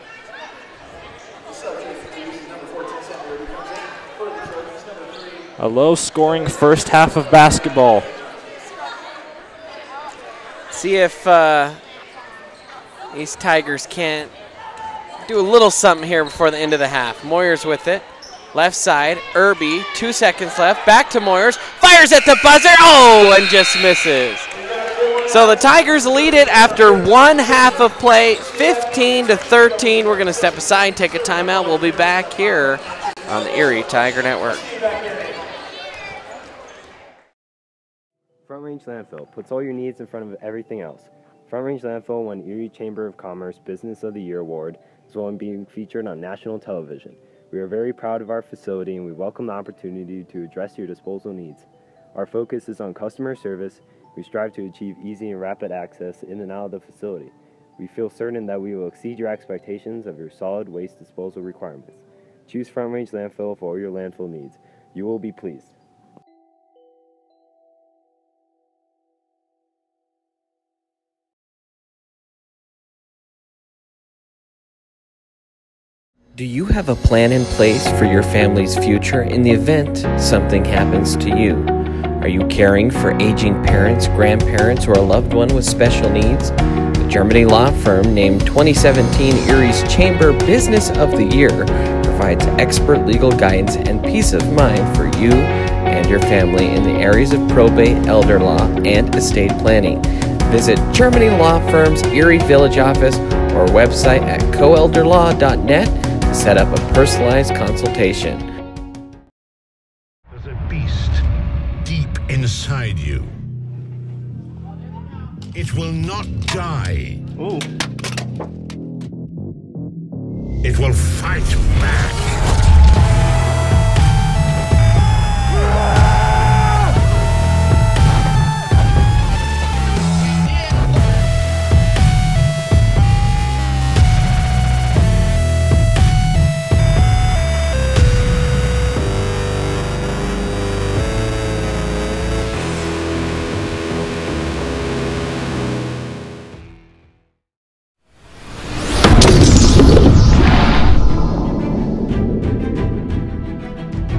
Speaker 6: A low-scoring first half of basketball.
Speaker 1: See if these Tigers can't do a little something here before the end of the half. Moyers with it. Left side, Irby, 2 seconds left. Back to Moyers, fires at the buzzer, oh, and just misses. So the Tigers lead it after 1 half of play, 15-13. We're going to step aside, take a timeout. We'll be back here on the Erie Tiger Network.
Speaker 11: Front Range Landfill puts all your needs in front of everything else. Front Range Landfill won Erie Chamber of Commerce Business of the Year Award, as well as being featured on national television. We are very proud of our facility and we welcome the opportunity to address your disposal needs. Our focus is on customer service. We strive to achieve easy and rapid access in and out of the facility. We feel certain that we will exceed your expectations of your solid waste disposal requirements. Choose Front Range Landfill for all your landfill needs. You will be pleased.
Speaker 1: Do you have a plan in place for your family's future in the event something happens to you? Are you caring for aging parents, grandparents, or a loved one with special needs? The Germany law firm named 2017 Erie's Chamber Business of the Year provides expert legal guidance and peace of mind for you and your family in the areas of probate, elder law, and estate planning. Visit Germany Law Firm's Erie Village office or website at coelderlaw.net to set up a personalized consultation.
Speaker 12: There's a beast deep inside you. It will not die.
Speaker 7: Ooh.
Speaker 12: It will fight back.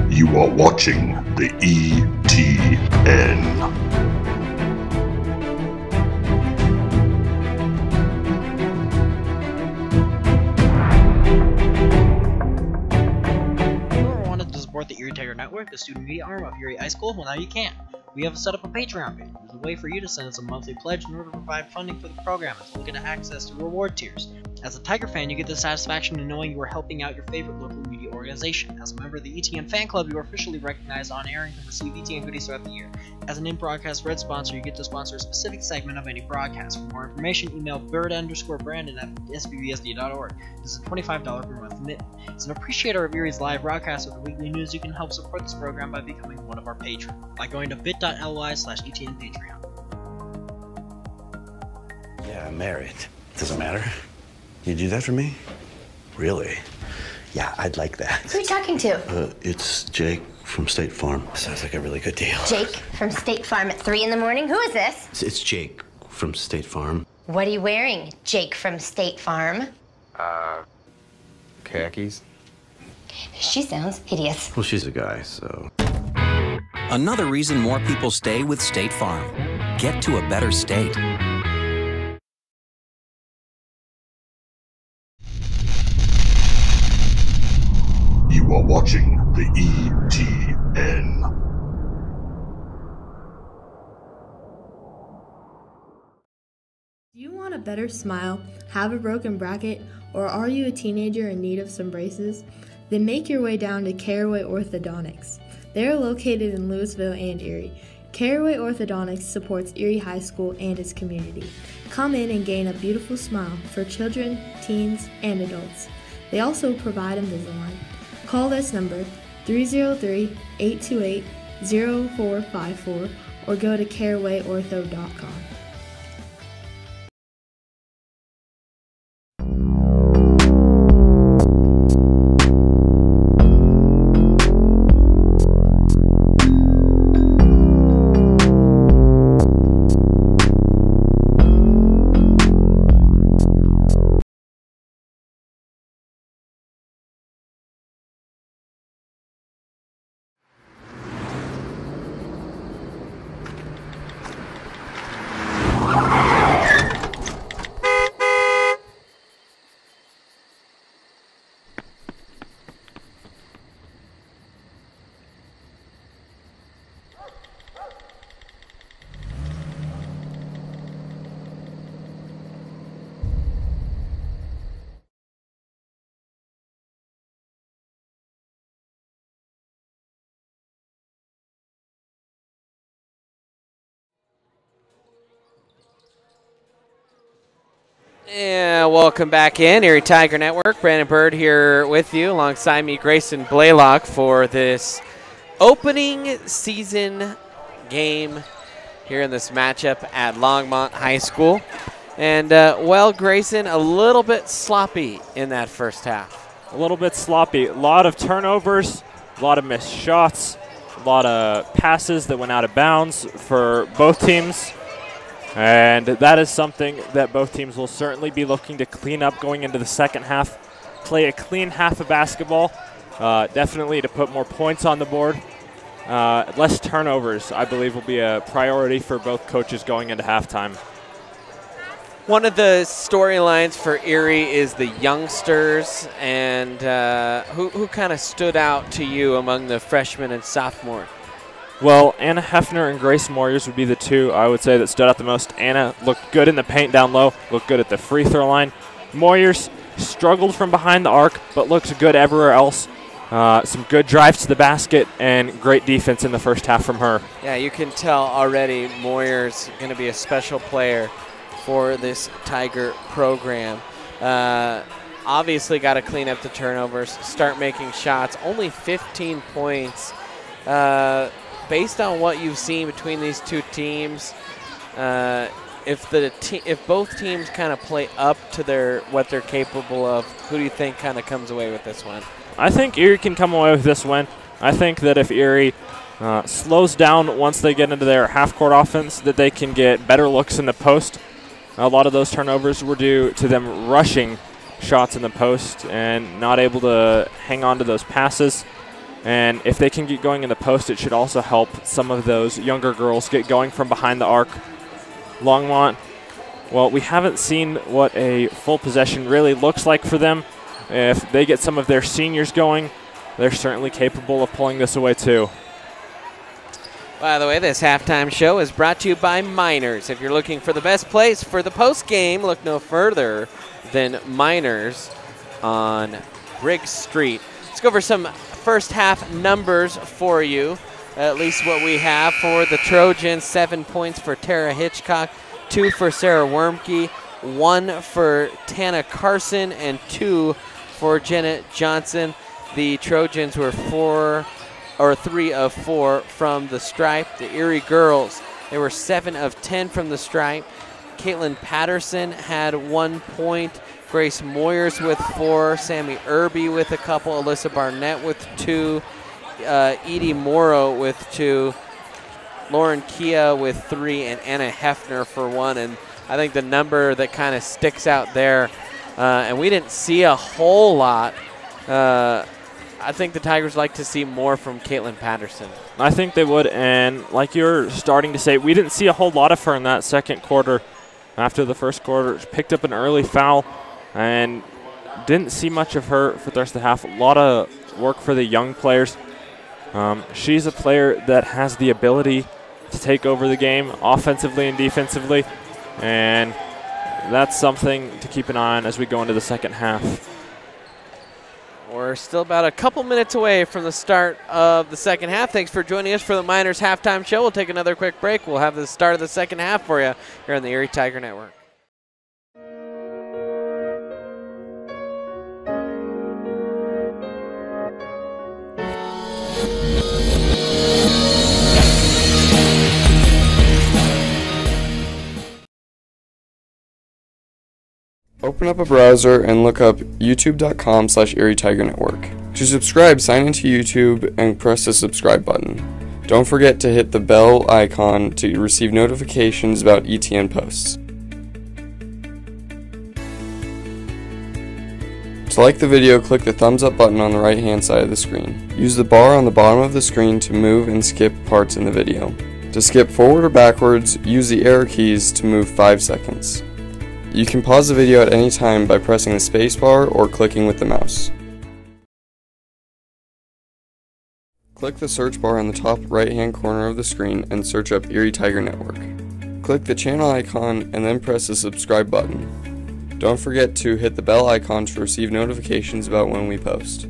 Speaker 12: You are watching the ETN.
Speaker 13: Wanted to support the Erie Tiger Network, the student media arm of Erie High School? Well, now you can. We have set up a Patreon page. There's a way for you to send us a monthly pledge in order to provide funding for the program, as well as get access to reward tiers. As a Tiger fan, you get the satisfaction of knowing you are helping out your favorite local media organization. As a member of the ETN fan club, you are officially recognized on air and can receive ETN goodies throughout the year. As an in-broadcast red sponsor, you get to sponsor a specific segment of any broadcast. For more information, email bird_brandon at sbbsd.org. This is a $25 per month commitment. As an appreciator of Erie's live broadcast with the weekly news, you can help support this program by becoming one of our patrons by going to bit.ly/ETN Patreon.
Speaker 14: Yeah, I'm married. Doesn't matter. You do that for me? Really? Yeah, I'd like that.
Speaker 15: Who are you talking to?
Speaker 14: It's Jake from State Farm. Sounds like a really good deal.
Speaker 15: Jake from State Farm at 3 in the morning? Who is this?
Speaker 14: It's Jake from State Farm.
Speaker 15: What are you wearing, Jake from State Farm?
Speaker 16: khakis?
Speaker 15: She sounds hideous.
Speaker 16: Well, she's a guy, so.
Speaker 17: Another reason more people stay with State Farm. Get to a better state.
Speaker 12: You are watching the ETN.
Speaker 8: Do you want a better smile, have a broken bracket, or are you a teenager in need of some braces? Then make your way down to Caraway Orthodontics. They are located in Louisville and Erie. Caraway Orthodontics supports Erie High School and its community. Come in and gain a beautiful smile for children, teens, and adults. They also provide Invisalign. Call this number 303-828-0454 or go to carawayortho.com.
Speaker 1: And welcome back in, Erie Tiger Network. Brandon Bird here with you, alongside me, Grayson Blaylock, for this opening season game here in this matchup at Longmont High School. And, well, Grayson, a little bit sloppy in that first half.
Speaker 6: A little bit sloppy. A lot of turnovers, a lot of missed shots, a lot of passes that went out of bounds for both teams. And that is something that both teams will certainly be looking to clean up going into the second half. Play a clean half of basketball, definitely to put more points on the board. Less turnovers, I believe, will be a priority for both coaches going into halftime.
Speaker 1: One of the storylines for Erie is the youngsters, and who kind of stood out to you among the freshmen and sophomore?
Speaker 6: Well, Anna Hefner and Grace Moyers would be the two I would say that stood out the most. Anna looked good in the paint down low, looked good at the free throw line. Moyers struggled from behind the arc, but looked good everywhere else. Some good drives to the basket and great defense in the first half from her.
Speaker 1: Yeah, you can tell already Moyers going to be a special player for this Tiger program. Obviously got to clean up the turnovers, start making shots. Only 15 points. Based on what you've seen between these two teams, if both teams kind of play up to what they're capable of, who do you think kind of comes away with this one?
Speaker 6: I think Erie can come away with this win. I think that if Erie slows down once they get into their half-court offense, that they can get better looks in the post. A lot of those turnovers were due to them rushing shots in the post and not able to hang on to those passes. And if they can get going in the post, it should also help some of those younger girls get going from behind the arc. Longmont, well, we haven't seen what a full possession really looks like for them. If they get some of their seniors going, they're certainly capable of pulling this away too.
Speaker 1: By the way, this halftime show is brought to you by Miners. If you're looking for the best place for the post game, look no further than Miners on Briggs Street. Let's go over some first half numbers for you, at least what we have for the Trojans. 7 points for Tara Hitchcock, 2 for Sarah Wormke, 1 for Tana Carson, and 2 for Jenna Johnson. The Trojans were 3 of 4 from the stripe. The Erie girls, they were 7 of 10 from the stripe. Caitlin Patterson had 1 point. Grace Moyers with 4, Sammy Irby with a couple, Alyssa Barnett with 2, Edie Morrow with 2, Lauren Kia with 3, and Anna Hefner for 1. And I think the number that kind of sticks out there, and we didn't see a whole lot I think the Tigers like to see more from Caitlin Patterson.
Speaker 6: I think they would, and like you're starting to say, we didn't see a whole lot of her in that second quarter. After the first quarter, she picked up an early foul and didn't see much of her for the rest of the half. A lot of work for the young players. She's a player that has the ability to take over the game offensively and defensively, and that's something to keep an eye on as we go into the second half.
Speaker 1: We're still about a couple minutes away from the start of the second half. Thanks for joining us for the Miners Halftime Show. We'll take another quick break. We'll have the start of the second half for you here on the Erie Tiger Network.
Speaker 9: Open up a browser and look up youtube.com/Erie Tiger Network. To subscribe, sign into YouTube and press the subscribe button. Don't forget to hit the bell icon to receive notifications about ETN posts. To like the video, click the thumbs up button on the right hand side of the screen. Use the bar on the bottom of the screen to move and skip parts in the video. To skip forward or backwards, use the arrow keys to move 5 seconds. You can pause the video at any time by pressing the spacebar or clicking with the mouse. Click the search bar on the top right hand corner of the screen and search up Erie Tiger Network. Click the channel icon and then press the subscribe button. Don't forget to hit the bell icon to receive notifications about when we post.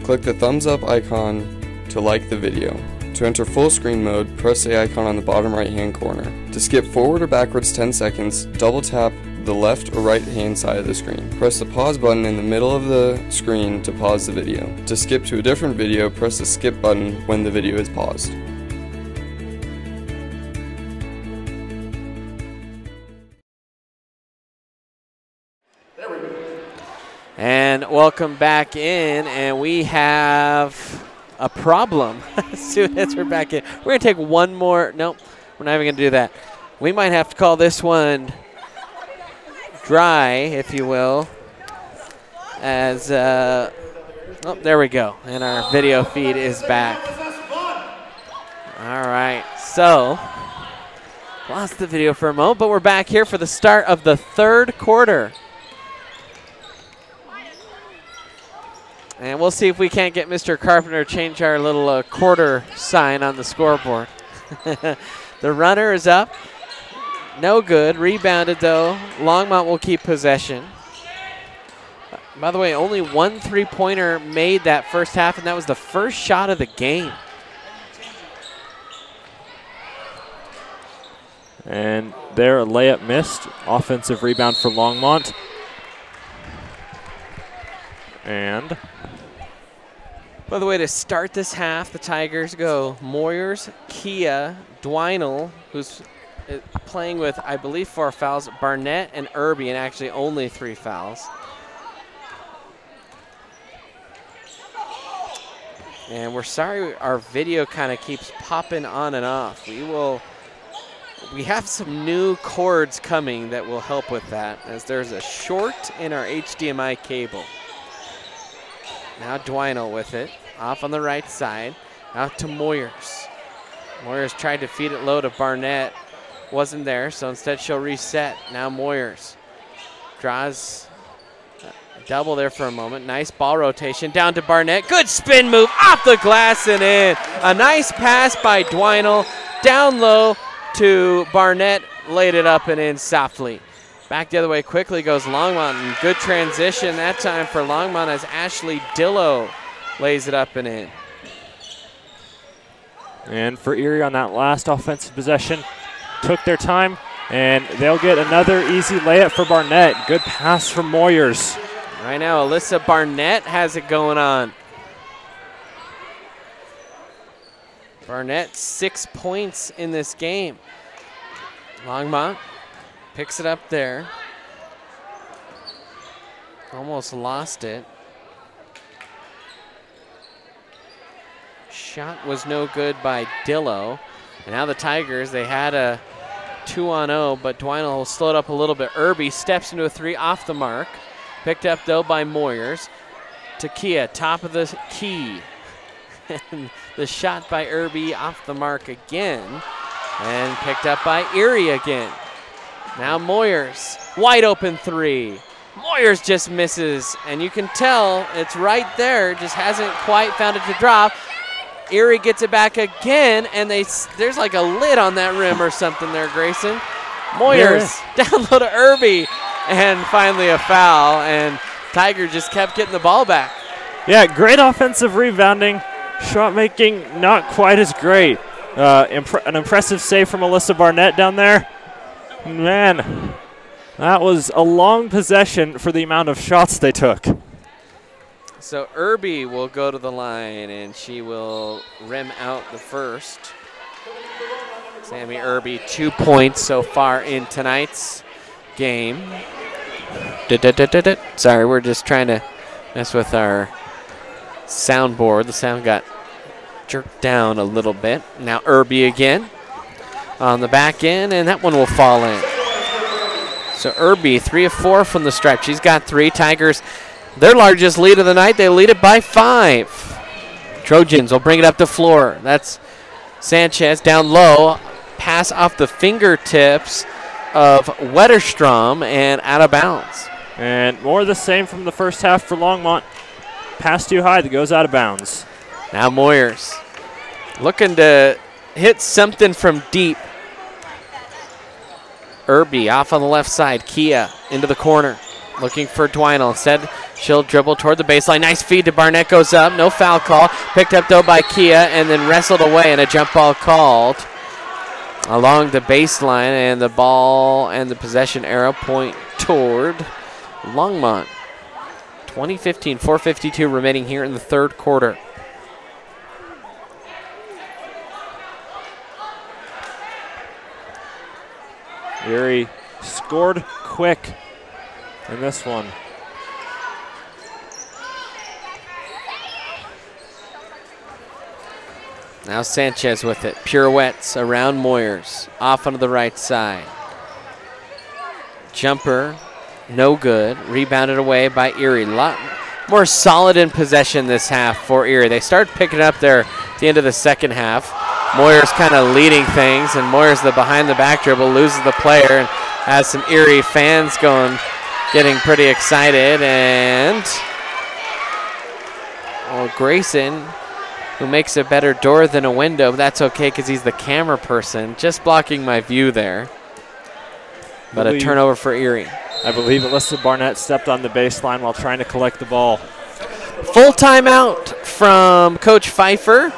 Speaker 9: Click the thumbs up icon to like the video. To enter full screen mode, press the icon on the bottom right hand corner. To skip forward or backwards 10 seconds, double tap the left or right hand side of the screen. Press the pause button in the middle of the screen to pause the video. To skip to a different video, press the skip button when the video is paused.
Speaker 1: And welcome back in, and we have a problem as soon as we're back in. We're going to take one more. Nope, we're not even going to do that. We might have to call this one dry, if you will, as, oh, there we go. And our video feed is back. All right, so lost the video for a moment, but we're back here for the start of the third quarter. And we'll see if we can't get Mr. Carpenter to change our little quarter sign on the scoreboard. The runner is up. No good. Rebounded, though. Longmont will keep possession. By the way, only one three-pointer made that first half, and that was the first shot of the game.
Speaker 6: And there, a layup missed. Offensive rebound for Longmont. And
Speaker 1: by the way, to start this half, the Tigers go Moyers, Kia, Dwinell, who's playing with, I believe, 4 fouls, Barnett and Irby, and actually only 3 fouls. And we're sorry our video kind of keeps popping on and off. We have some new cords coming that will help with that, as there's a short in our HDMI cable. Now Dwinell with it, off on the right side, out to Moyers. Moyers tried to feed it low to Barnett, wasn't there, so instead she'll reset. Now Moyers draws a double there for a moment. Nice ball rotation down to Barnett. Good spin move off the glass and in. A nice pass by Dwinell, down low to Barnett, laid it up and in softly. Back the other way quickly goes Longmont, and good transition that time for Longmont as Ashley Dillow lays it up and in.
Speaker 6: And for Erie on that last offensive possession, took their time, and they'll get another easy layup for Barnett. Good pass from Moyers.
Speaker 1: Right now, Alyssa Barnett has it going on. Barnett 6 points in this game. Longmont picks it up there. Almost lost it. Shot was no good by Dillow. And now the Tigers, they had a 2-on-0, but Dwinell will slow it up a little bit. Irby steps into a 3 off the mark. Picked up, though, by Moyers. Takia, top of the key. And the shot by Irby off the mark again. And picked up by Erie again. Now Moyers, wide open 3. Moyers just misses, and you can tell it's right there, just hasn't quite found it to drop. Erie gets it back again, and there's like a lid on that rim or something there, Grayson. Moyers down low to Irby, and finally a foul, and Tiger just kept getting the ball back.
Speaker 6: Yeah, great offensive rebounding. Shot making not quite as great. An impressive save from Alyssa Barnett down there. Man, that was a long possession for the amount of shots they took.
Speaker 1: So Irby will go to the line, and she will rim out the first. Sammy Irby, 2 points so far in tonight's game. Sorry, we're just trying to mess with our soundboard. The sound got jerked down a little bit. Now Irby again on the back end, and that one will fall in. So Irby, 3 of 4 from the stripe. She's got 3. Tigers, their largest lead of the night. They lead it by 5. Trojans will bring it up the floor. That's Sanchez down low. Pass off the fingertips of Wetterstrom and out of bounds.
Speaker 6: And more of the same from the first half for Longmont. Pass too high that goes out of bounds.
Speaker 1: Now Moyers looking to hit something from deep. Irby off on the left side. Kia into the corner looking for Dwinell. Instead, she'll dribble toward the baseline. Nice feed to Barnett, goes up. No foul call. Picked up, though, by Kia and then wrestled away, and a jump ball called along the baseline, and the ball and the possession arrow point toward Longmont. 20-15, 4:52 remaining here in the third quarter.
Speaker 6: Erie scored quick in this one.
Speaker 1: Now Sanchez with it. Pirouettes around Moyers. Off onto the right side. Jumper, no good. Rebounded away by Erie. A lot more solid in possession this half for Erie. They start picking up there at the end of the second half. Moyers kind of leading things, and Moyers, the behind the back dribble, loses the player and has some Erie fans getting pretty excited. And Grayson, who makes a better door than a window, but that's okay because he's the camera person, just blocking my view there. But a turnover for Erie.
Speaker 6: I believe Alyssa Barnett stepped on the baseline while trying to collect the ball.
Speaker 1: Full timeout from Coach Pfeiffer.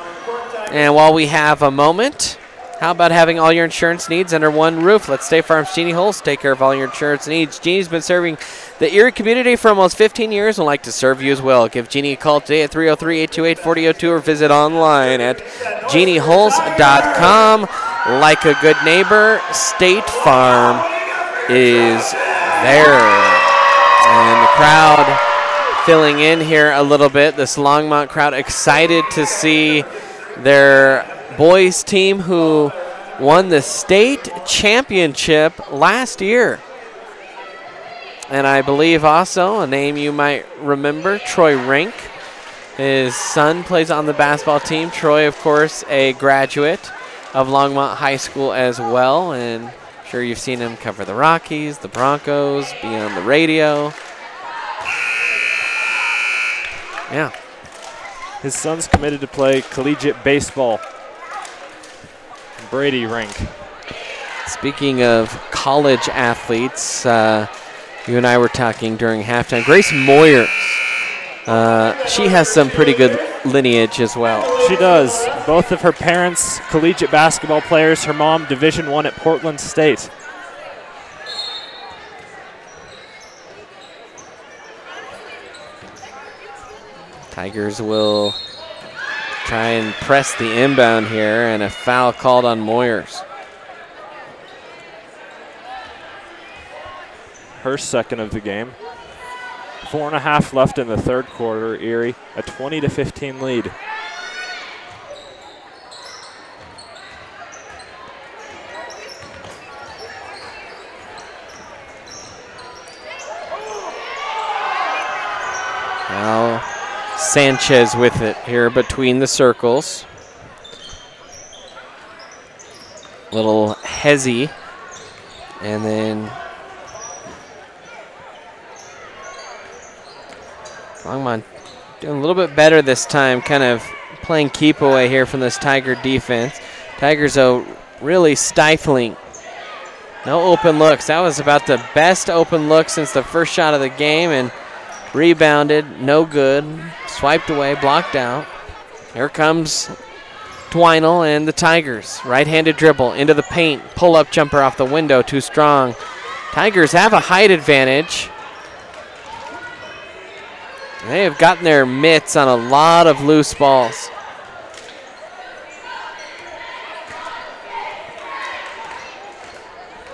Speaker 1: And while we have a moment, how about having all your insurance needs under one roof? Let's State Farm's Jeannie Holst take care of all your insurance needs. Jeannie's been serving the Erie community for almost 15 years and would like to serve you as well. Give Jeannie a call today at 303-828-4002 or visit online at jeannieholst.com. Like a good neighbor, State Farm is there. And the crowd filling in here a little bit. This Longmont crowd excited to see their boys team who won the state championship last year. And I believe also a name you might remember, Troy Rink. His son plays on the basketball team. Troy, of course, a graduate of Longmont High School as well. And I'm sure you've seen him cover the Rockies, the Broncos, be on the radio. Yeah.
Speaker 6: His son's committed to play collegiate baseball. Brady Rink.
Speaker 1: Speaking of college athletes, you and I were talking during halftime. Grace Moyers, she has some pretty good lineage as well.
Speaker 6: She does. Both of her parents, collegiate basketball players. Her mom, Division I at Portland State.
Speaker 1: Tigers will try and press the inbound here, and a foul called on Moyers.
Speaker 6: Her second of the game. 4.5 left in the third quarter. Erie, a 20-15 lead.
Speaker 1: Sanchez with it here between the circles. Little Hezzy. And then Longmont doing a little bit better this time, kind of playing keep away here from this Tiger defense. Tigers, though, really stifling. No open looks. That was about the best open look since the first shot of the game, and rebounded, no good. Swiped away, blocked out. Here comes Twinel and the Tigers. Right-handed dribble into the paint. Pull-up jumper off the window, too strong. Tigers have a height advantage. They have gotten their mitts on a lot of loose balls.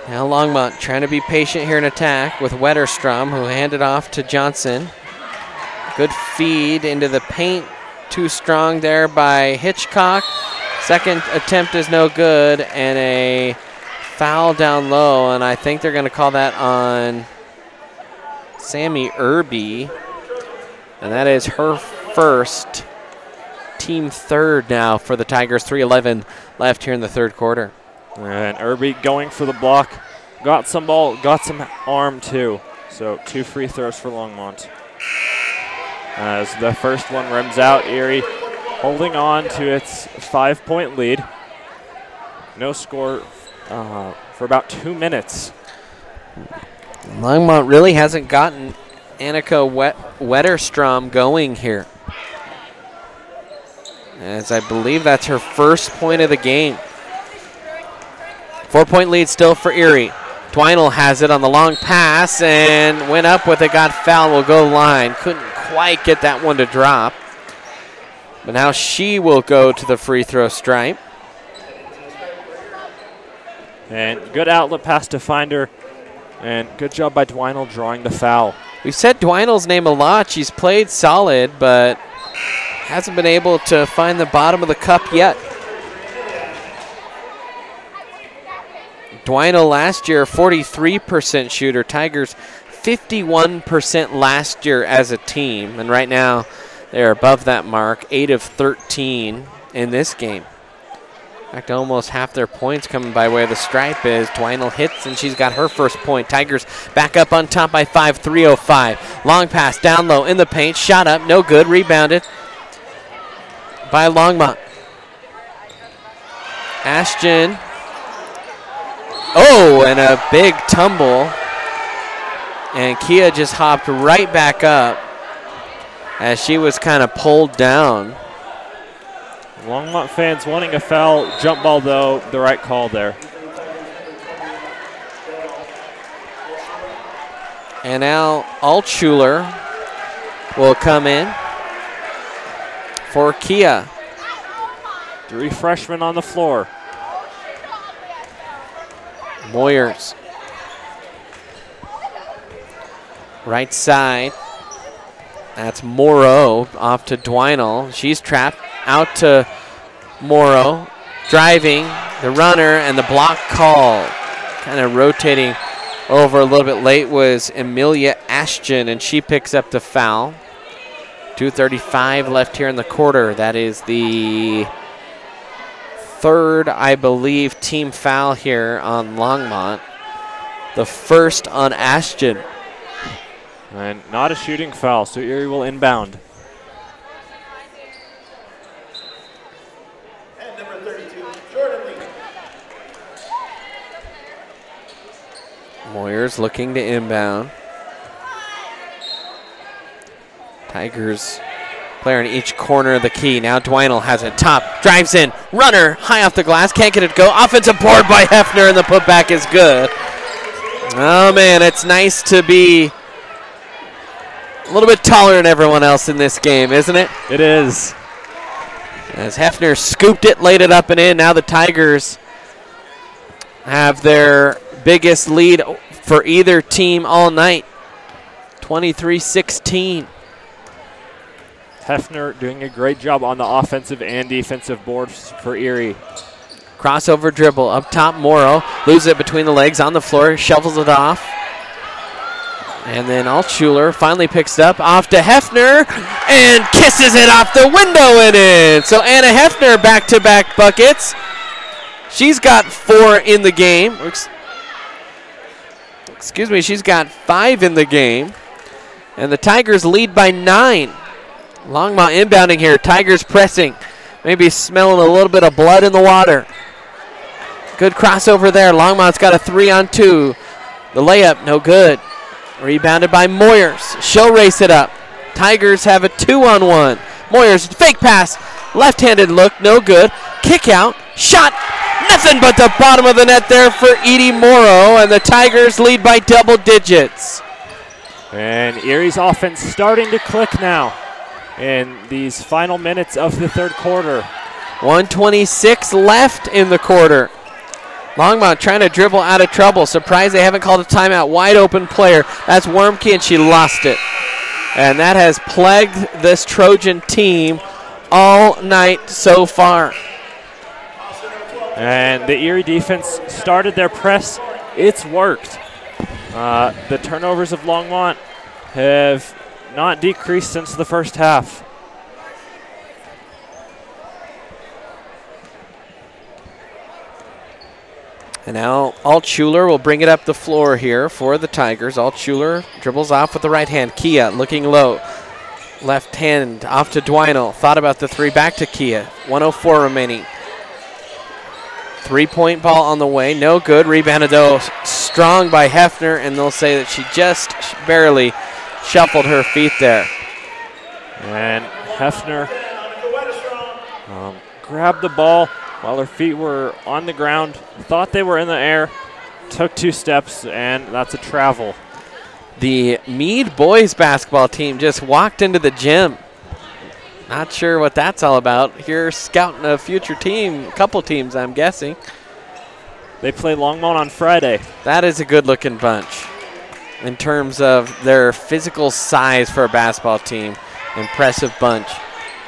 Speaker 1: Now Longmont trying to be patient here in attack with Wetterstrom, who handed off to Johnson. Good feed into the paint. Too strong there by Hitchcock. Second attempt is no good, and a foul down low, and I think they're going to call that on Sammy Irby. And that is her first, team third now for the Tigers. 3:11 left here in the third quarter.
Speaker 6: And Irby going for the block. Got some ball, got some arm too. So 2 free throws for Longmont. As the first one rims out, Erie holding on to its 5-point lead. No score for about 2 minutes.
Speaker 1: Longmont really hasn't gotten Annika Wetterstrom going here, as I believe that's her first point of the game. 4-point lead still for Erie. Twinel has it on the long pass and went up with it, got fouled, will go line. Couldn't quite get that one to drop. But now she will go to the free throw stripe.
Speaker 6: And good outlet pass to find her. And good job by Twinel drawing the foul.
Speaker 1: We've said Twinel's name a lot. She's played solid, but hasn't been able to find the bottom of the cup yet. Twinel last year, 43% shooter. Tigers, 51% last year as a team. And right now, they're above that mark, 8 of 13 in this game. In fact, almost half their points coming by way of the stripe as Twinel hits, and she's got her first point. Tigers back up on top by 5, 3:05. Long pass down low in the paint, shot up, no good, rebounded by Longmont. Ashton. Oh, and a big tumble. And Kia just hopped right back up as she was kind of pulled down.
Speaker 6: Longmont fans wanting a foul. Jump ball, though, the right call there.
Speaker 1: And now Altschuler will come in for Kia.
Speaker 6: 3 freshmen on the floor.
Speaker 1: Moyers. Right side. That's Morrow off to Twinel. She's trapped. Out to Morrow. Driving. The runner and the block call. Kind of rotating over a little bit late was Amelia Ashton, and she picks up the foul. 2:35 left here in the quarter. That is the third, I believe, team foul here on Longmont. The first on Ashton.
Speaker 6: And not a shooting foul, so Erie will inbound.
Speaker 7: And number 32, Jordan Lee.
Speaker 1: Moyers looking to inbound. Tigers player in each corner of the key. Now Twinel has it top, drives in, runner, high off the glass, can't get it to go. Offensive board by Hefner, and the putback is good. Oh man, it's nice to be a little bit taller than everyone else in this game, isn't it?
Speaker 6: It is.
Speaker 1: As Hefner scooped it, laid it up and in. Now the Tigers have their biggest lead for either team all night. 23-16.
Speaker 6: Hefner doing a great job on the offensive and defensive boards for Erie.
Speaker 1: Crossover dribble up top, Morrow loses it between the legs on the floor, shovels it off. And then Altschuler finally picks it up off to Hefner and kisses it off the window and in. So Anna Hefner back-to-back buckets. She's got 4 in the game. Excuse me, she's got 5 in the game. And the Tigers lead by 9. Longmont inbounding here. Tigers pressing. Maybe smelling a little bit of blood in the water. Good crossover there. Longmont's got a 3-on-2. The layup, no good. Rebounded by Moyers. She'll race it up. Tigers have a 2-on-1. Moyers, fake pass. Left-handed look, no good. Kick out. Shot. Nothing but the bottom of the net there for Edie Morrow. And the Tigers lead by double digits.
Speaker 6: And Erie's offense starting to click now in these final minutes of the third quarter.
Speaker 1: 1:26 left in the quarter. Longmont trying to dribble out of trouble. Surprised they haven't called a timeout. Wide open player. That's Wormke, and she lost it. And that has plagued this Trojan team all night so far.
Speaker 6: And the Erie defense started their press. It's worked. The turnovers of Longmont have not decreased since the first half.
Speaker 1: And now Altschuler will bring it up the floor here for the Tigers. Altschuler dribbles off with the right hand. Kia looking low. Left hand off to Dwinell. Thought about the 3, back to Kia. 1:04 remaining. 3-point ball on the way, no good. Rebounded though strong by Hefner, and they'll say that she just barely shuffled her feet there.
Speaker 6: And Hefner grabbed the ball while her feet were on the ground, thought they were in the air, took 2 steps, and that's a travel.
Speaker 1: The Meade boys basketball team just walked into the gym. Not sure what that's all about. Here scouting a future team, a couple teams I'm guessing.
Speaker 6: They play Longmont on Friday.
Speaker 1: That is a good looking bunch in terms of their physical size for a basketball team. Impressive bunch.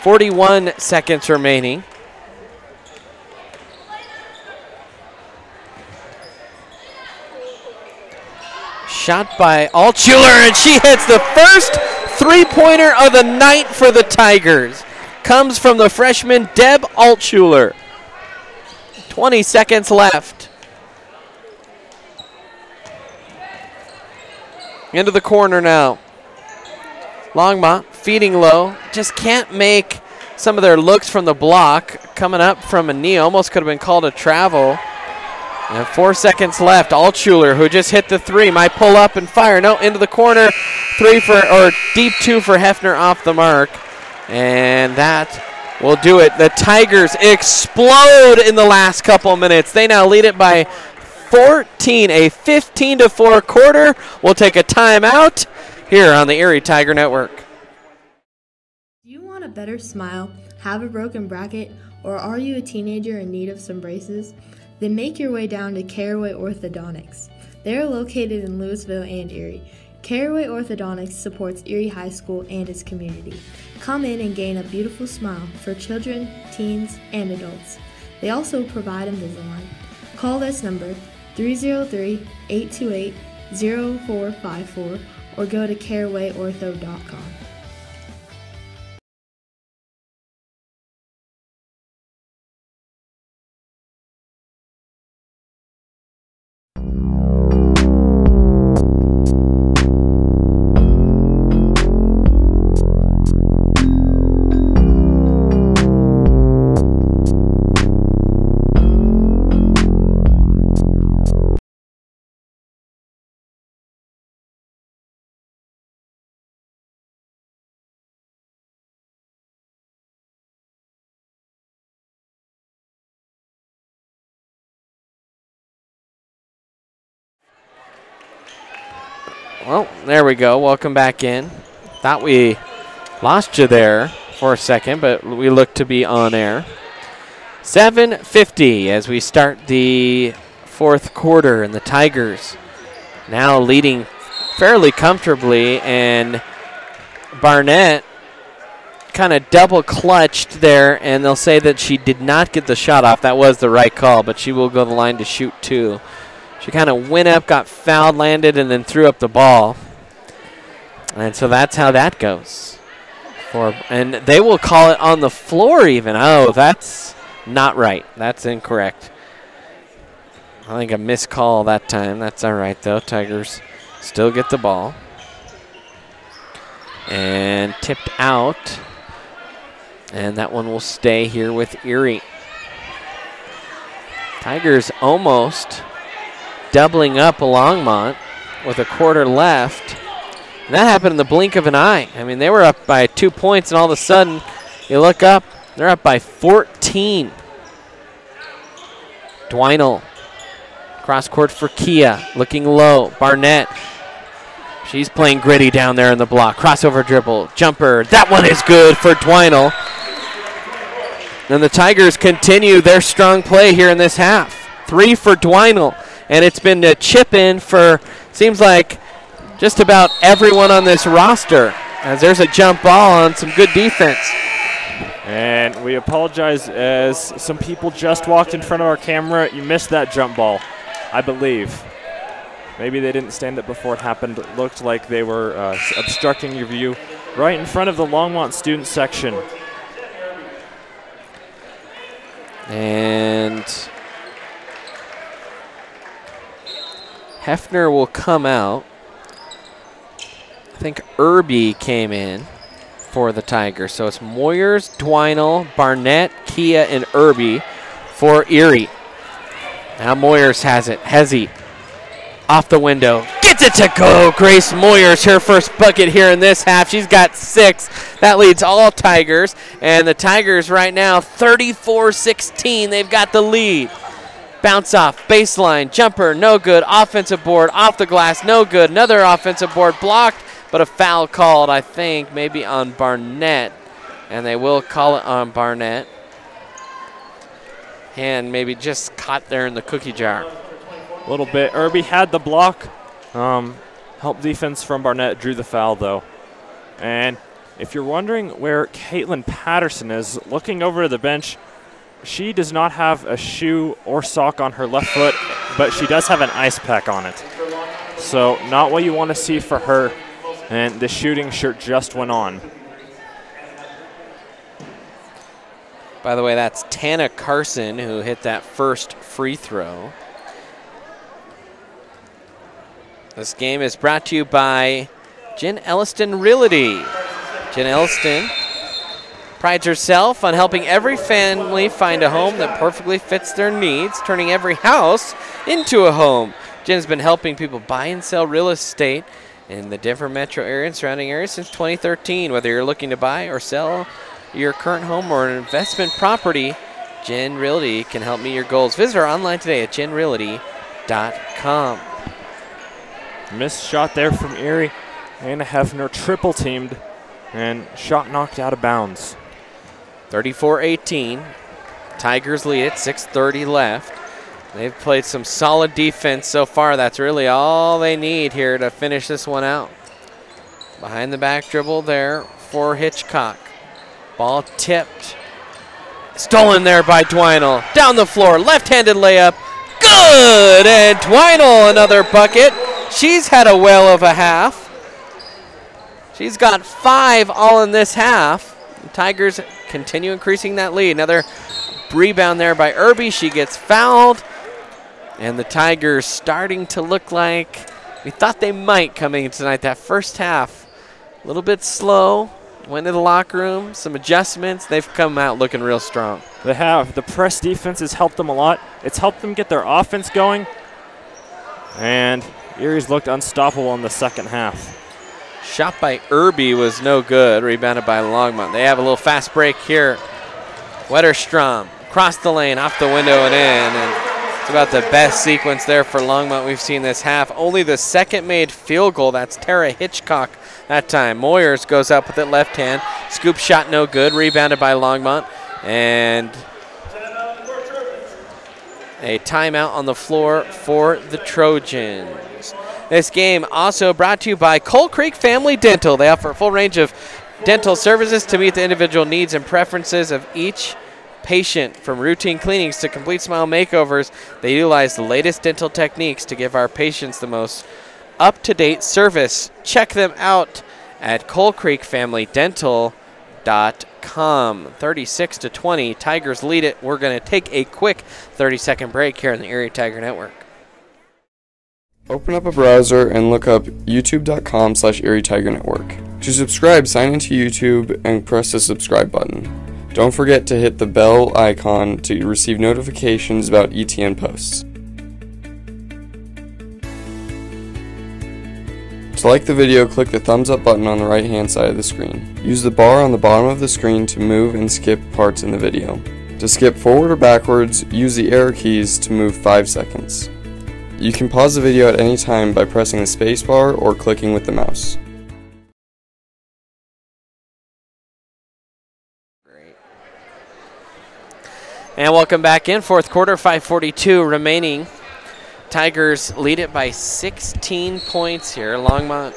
Speaker 1: 41 seconds remaining. Shot by Altschuler, and she hits the first 3-pointer of the night for the Tigers. Comes from the freshman Deb Altschuler. 20 seconds left. Into the corner now. Longmont feeding low. Just can't make some of their looks from the block. Coming up from a knee. Almost could have been called a travel. And 4 seconds left. Altschuler, who just hit the 3, might pull up and fire. No, into the corner. 3 for, or deep 2 for Hefner off the mark. And that will do it. The Tigers explode in the last couple minutes. They now lead it by 14, a 15-4 quarter. We'll take a timeout here on the Erie Tiger Network.
Speaker 8: Do you want a better smile, have a broken bracket, or are you a teenager in need of some braces? Then make your way down to Caraway Orthodontics. They are located in Louisville and Erie. Caraway Orthodontics supports Erie High School and its community. Come in and gain a beautiful smile for children, teens, and adults. They also provide Invisalign. Call this number 303-828-0454 or go to carawayortho.com.
Speaker 1: Well, there we go. Welcome back in. Thought we lost you there for a second, but we look to be on air. 7:50 as we start the fourth quarter, and the Tigers now leading fairly comfortably, and Barnett kind of double clutched there, and they'll say that she did not get the shot off. That was the right call, but she will go to the line to shoot 2. She kind of went up, got fouled, landed, and then threw up the ball. And so that's how that goes. And they will call it on the floor even. Oh, that's not right. That's incorrect. I think a missed call that time. That's all right, though. Tigers still get the ball. And tipped out. And that one will stay here with Erie. Tigers almost doubling up Longmont with a quarter left. And that happened in the blink of an eye. I mean, they were up by 2 points, and all of a sudden, you look up, they're up by 14. Dwinell, cross court for Kia, looking low. Barnett, she's playing gritty down there in the block. Crossover dribble, jumper. That one is good for Dwinell. And the Tigers continue their strong play here in this half. 3 for Dwinell, and it's been a chip in for, seems like, just about everyone on this roster, as there's a jump ball on some good defense.
Speaker 6: And we apologize as some people just walked in front of our camera. You missed that jump ball, I believe. Maybe they didn't stand it before it happened. It looked like they were obstructing your view right in front of the Longmont student section.
Speaker 1: And Hefner will come out. I think Irby came in for the Tigers. So it's Moyers, Dwinell, Barnett, Kia, and Irby for Erie. Now Moyers has it. Hezzy off the window. Gets it to go. Grace Moyers, her first bucket here in this half. She's got 6. That leads all Tigers. And the Tigers right now, 34-16. They've got the lead. Bounce off, baseline, jumper, no good. Offensive board, off the glass, no good. Another offensive board blocked. But a foul called, I think, maybe on Barnett. And they will call it on Barnett. Hand maybe just caught there in the cookie jar.
Speaker 6: A little bit. Irby had the block. Help defense from Barnett, drew the foul, though. And if you're wondering where Caitlin Patterson is, looking over to the bench, she does not have a shoe or sock on her left foot, but she does have an ice pack on it. So not what you want to see for her. And the shooting shirt just went on.
Speaker 1: By the way, that's Tana Carson who hit that first free throw. This game is brought to you by Jen Elliston Realty. Jen Elliston prides herself on helping every family find a home that perfectly fits their needs, turning every house into a home. Jen's been helping people buy and sell real estate in the Denver metro area and surrounding areas since 2013. Whether you're looking to buy or sell your current home or an investment property, Jen Realty can help meet your goals. Visit her online today at jenrealty.com.
Speaker 6: Missed shot there from Erie. Anna Hefner triple teamed and shot knocked out of bounds.
Speaker 1: 34-18. Tigers lead it, 6:30 left. They've played some solid defense so far. That's really all they need here to finish this one out. Behind the back dribble there for Hitchcock. Ball tipped. Stolen there by Dwinell. Down the floor, left-handed layup. Good! And Dwinell another bucket. She's had a whale of a half. She's got 5 all in this half. The Tigers continue increasing that lead. Another rebound there by Irby. She gets fouled. And the Tigers starting to look like we thought they might coming in tonight. That first half, a little bit slow. Went to the locker room, some adjustments. They've come out looking real strong.
Speaker 6: They have. The press defense has helped them a lot. It's helped them get their offense going. And Erie's looked unstoppable in the second half.
Speaker 1: Shot by Irby was no good. Rebounded by Longmont. They have a little fast break here. Wetterstrom across the lane, off the window and in. And it's about the best sequence there for Longmont we've seen this half. Only the second made field goal. That's Tara Hitchcock that time. Moyers goes up with it left hand. Scoop shot no good. Rebounded by Longmont. And a timeout on the floor for the Trojans. This game also brought to you by Coal Creek Family Dental. They offer a full range of dental services to meet the individual needs and preferences of each patient. From routine cleanings to complete smile makeovers, they utilize the latest dental techniques to give our patients the most up-to-date service. Check them out at CoalCreekFamilyDental.com. 36-20, Tigers lead it. We're going to take a quick 30-second break here on the Erie Tiger Network.
Speaker 9: Open up a browser and look up youtube.com/Erie Tiger Network. To subscribe, sign into YouTube and press the subscribe button. Don't forget to hit the bell icon to receive notifications about ETN posts. To like the video, click the thumbs up button on the right hand side of the screen. Use the bar on the bottom of the screen to move and skip parts in the video. To skip forward or backwards, use the arrow keys to move 5 seconds. You can pause the video at any time by pressing the spacebar or clicking with the mouse.
Speaker 1: And welcome back in. Fourth quarter, 5:42 remaining. Tigers lead it by 16 points here. Longmont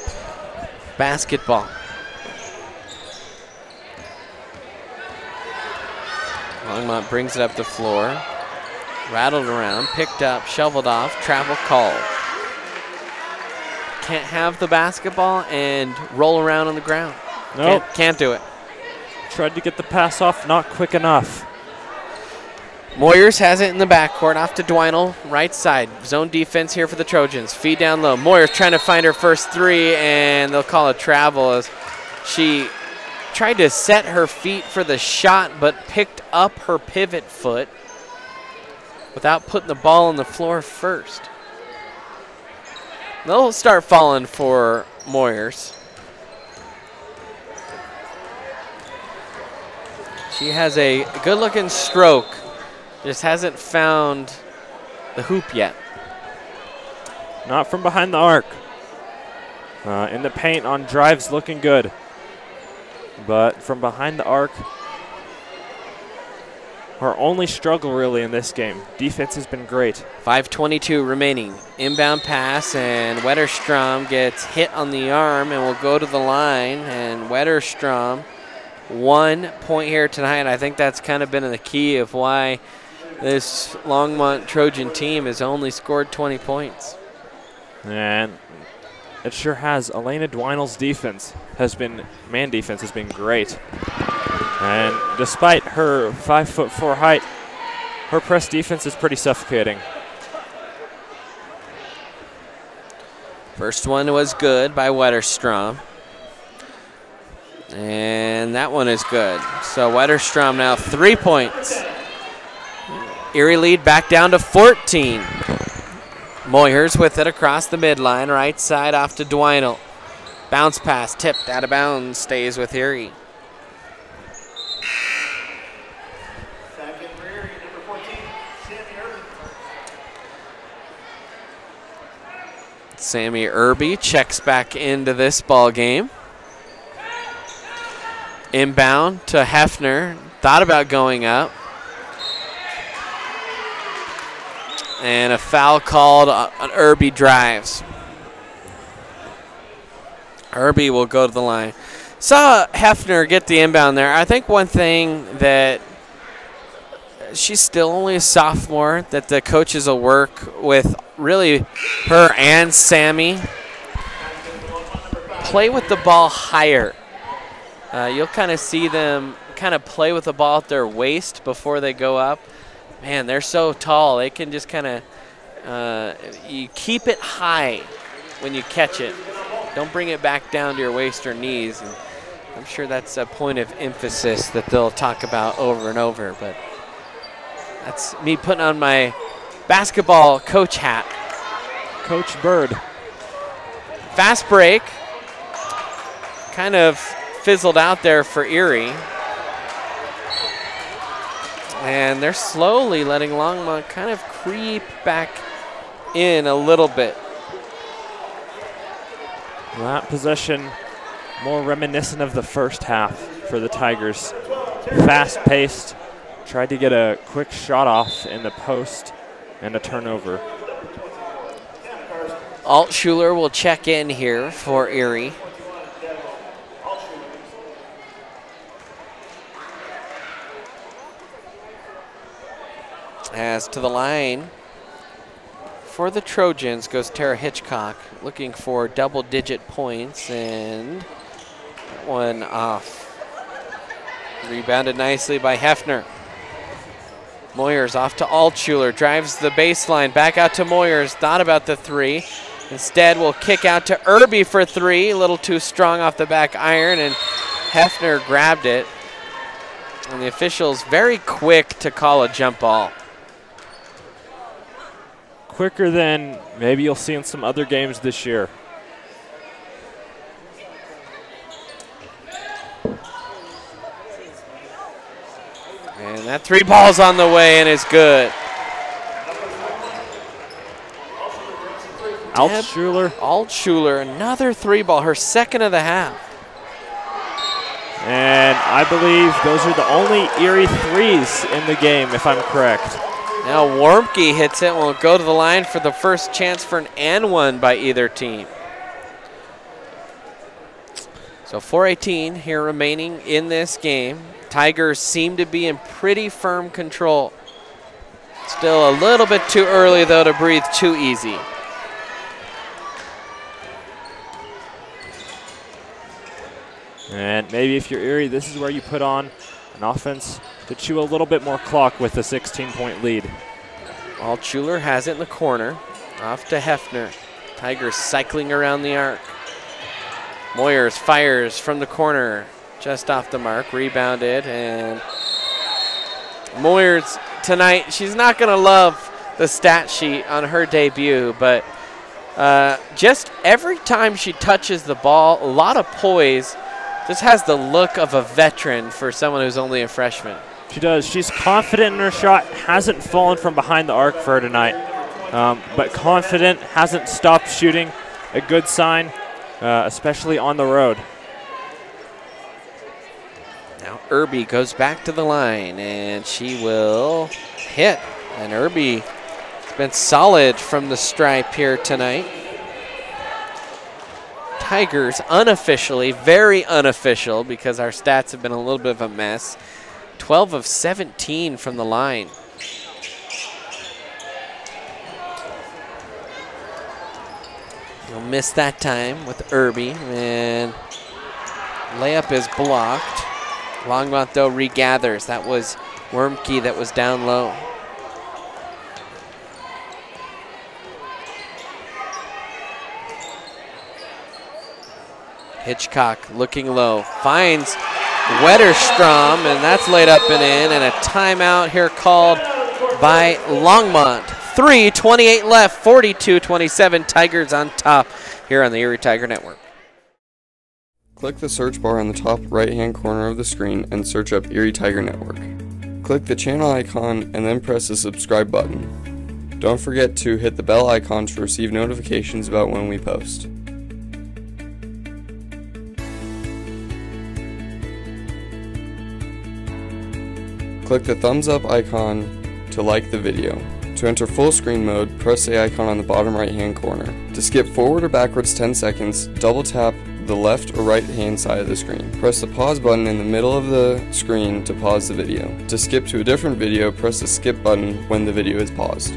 Speaker 1: basketball. Longmont brings it up the floor. Rattled around, picked up, shoveled off, travel called. Can't have the basketball and roll around on the ground.
Speaker 6: Nope.
Speaker 1: Can't do it.
Speaker 6: Tried to get the pass off, not quick enough.
Speaker 1: Moyers has it in the backcourt, off to Dwinell, right side. Zone defense here for the Trojans. Feed down low. Moyers trying to find her first three, and they'll call a travel as she tried to set her feet for the shot, but picked up her pivot foot without putting the ball on the floor first. They'll start falling for Moyers. She has a good-looking stroke. Just hasn't found the hoop yet.
Speaker 6: Not from behind the arc. In the paint on drives looking good. But from behind the arc, her only struggle really in this game. Defense has been great.
Speaker 1: 5:22 remaining. Inbound pass, and Wetterstrom gets hit on the arm and will go to the line. And Wetterstrom, 1 point here tonight. I think that's kind of been the key of why this Longmont Trojan team has only scored 20 points.
Speaker 6: And it sure has. Elena Dwinell's defense has been, man defense has been great. And despite her 5'4" height, her press defense is pretty suffocating.
Speaker 1: First one was good by Wetterstrom. And that one is good. So Wetterstrom now 3 points. Erie lead back down to 14. Moyers with it across the midline, right side off to Dwinell. Bounce pass, tipped out of bounds, stays with Erie.
Speaker 7: Second for Erie, number 14, Sammy Irby.
Speaker 1: Sammy Irby checks back into this ball game. Inbound to Hefner, thought about going up. And a foul called on Irby drives. Irby will go to the line. Saw Hefner get the inbound there. I think one thing that she's still only a sophomore that the coaches will work with, really her and Sammy, play with the ball higher. You'll kind of see them kind of play with the ball at their waist before they go up. Man, they're so tall. They can just kind of, you keep it high when you catch it. Don't bring it back down to your waist or knees. And I'm sure that's a point of emphasis that they'll talk about over and over. But that's me putting on my basketball coach hat.
Speaker 6: Coach Bird.
Speaker 1: Fast break. Kind of fizzled out there for Erie. And they're slowly letting Longmont kind of creep back in a little bit.
Speaker 6: That possession more reminiscent of the first half for the Tigers. Fast-paced, tried to get a quick shot off in the post and a turnover.
Speaker 1: Altschuler will check in here for Erie. As to the line for the Trojans goes Tara Hitchcock, looking for double-digit points, and That one off. Rebounded nicely by Hefner. Moyers off to Altschuler, drives the baseline, back out to Moyers, thought about the three. Instead, will kick out to Irby for three, a little too strong off the back iron, and Hefner grabbed it. And the officials very quick to call a jump ball.
Speaker 6: Quicker than maybe you'll see in some other games this year.
Speaker 1: And that three ball's on the way and is good. Altschuler, another three ball, her second of the half.
Speaker 6: And I believe those are the only Erie threes in the game, if I'm correct.
Speaker 1: Now Warmke hits it, will go to the line for the first chance for an and one by either team. So 4:18 here remaining in this game. Tigers seem to be in pretty firm control. Still a little bit too early, though, to breathe too easy.
Speaker 6: And maybe if you're Erie, this is where you put on an offense to chew a little bit more clock with a 16-point lead.
Speaker 1: Altschuler has it in the corner. Off to Hefner. Tigers cycling around the arc. Moyers fires from the corner. Just off the mark, rebounded, and Moyers tonight, she's not going to love the stat sheet on her debut, but just every time she touches the ball, a lot of poise, just has the look of a veteran for someone who's only a freshman.
Speaker 6: She does. She's confident in her shot, hasn't fallen from behind the arc for her tonight, but confident, hasn't stopped shooting, a good sign, especially on the road.
Speaker 1: Now Irby goes back to the line, and she will hit. And Irby has been solid from the stripe here tonight. Tigers unofficially, very unofficial, because our stats have been a little bit of a mess. 12 of 17 from the line. He'll miss that time with Irby, and layup is blocked. Longmont, though, regathers. That was Wormke that was down low. Hitchcock looking low. Finds Wetterstrom, and that's laid up and in. And a timeout here called by Longmont. 3:28 left, 42-27. Tigers on top here on the Erie Tiger Network.
Speaker 9: Click the search bar on the top right-hand corner of the screen and search up Erie Tiger Network. Click the channel icon and then press the subscribe button. Don't forget to hit the bell icon to receive notifications about when we post. Click the thumbs up icon to like the video. To enter full screen mode, press the icon on the bottom right-hand corner. To skip forward or backwards 10 seconds, double tap the left or right hand side of the screen. Press the pause button in the middle of the screen to pause the video. To skip to a different video, press the skip button when the video is paused.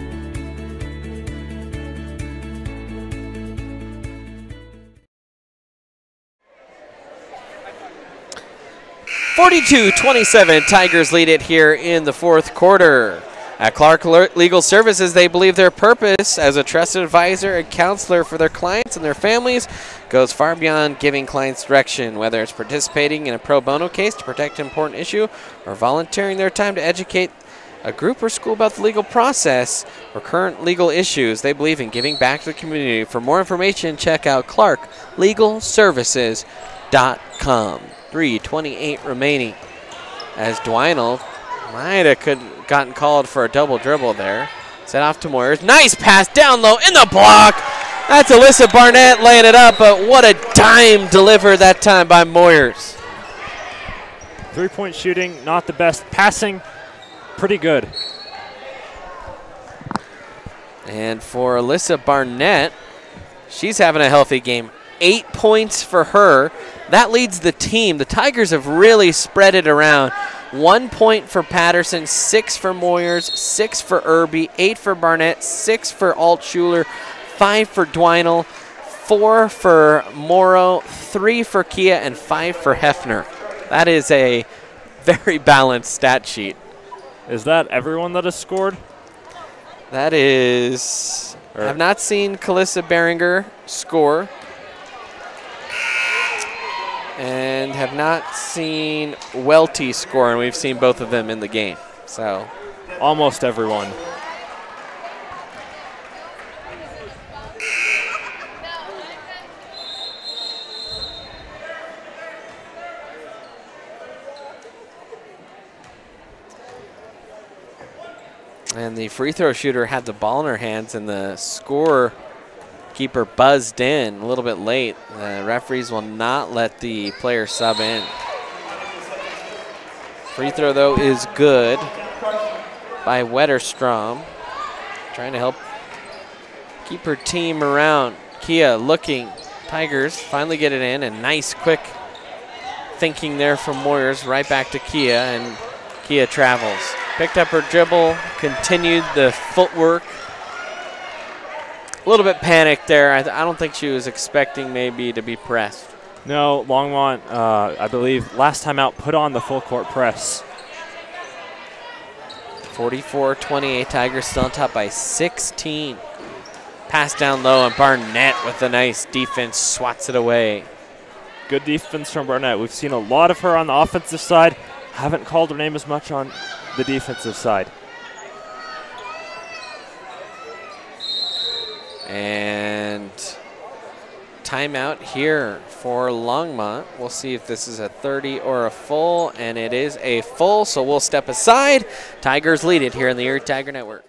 Speaker 1: (42-27), Tigers lead it here in the fourth quarter. At Clark Legal Services, they believe their purpose as a trusted advisor and counselor for their clients and their families goes far beyond giving clients direction, whether it's participating in a pro bono case to protect an important issue or volunteering their time to educate a group or school about the legal process or current legal issues. They believe in giving back to the community. For more information, check out clarklegalservices.com. 3:28 remaining as Dwinell might have gotten called for a double dribble there. Set off to Moyers. Nice pass down low in the block. That's Alyssa Barnett laying it up, but what a dime delivered that time by Moyers.
Speaker 6: 3-point shooting, not the best. Passing, pretty good.
Speaker 1: And for Alyssa Barnett, she's having a healthy game. 8 points for her. That leads the team. The Tigers have really spread it around. 1 point for Patterson, 6 for Moyers, 6 for Irby, 8 for Barnett, 6 for Altschuler, 5 for Dwinell, 4 for Morrow, 3 for Kia, and 5 for Hefner. That is a very balanced stat sheet.
Speaker 6: Is that everyone that has scored?
Speaker 1: That is... I have not seen Calissa Behringer score. And have not seen Welty score, and we've seen both of them in the game. So
Speaker 6: almost everyone.
Speaker 1: And the free throw shooter had the ball in her hands, and the score keeper buzzed in a little bit late. The referees will not let the player sub in. Free throw, though, is good by Wetterstrom. Trying to help keep her team around. Kia looking. Tigers finally get it in, and nice quick thinking there from Moyers. Right back to Kia, and Kia travels. Picked up her dribble, continued the footwork. A little bit panicked there. I don't think she was expecting maybe to be pressed.
Speaker 6: No, Longmont, I believe, last time out, put on the full court press.
Speaker 1: 44-28, Tigers still on top by 16. Pass down low, and Barnett with a nice defense swats it away.
Speaker 6: Good defense from Barnett. We've seen a lot of her on the offensive side. Haven't called her name as much on the defensive side.
Speaker 1: And timeout here for Longmont. We'll see if this is a 30 or a full, and it is a full, so we'll step aside. Tigers lead it here in the Erie Tiger Network.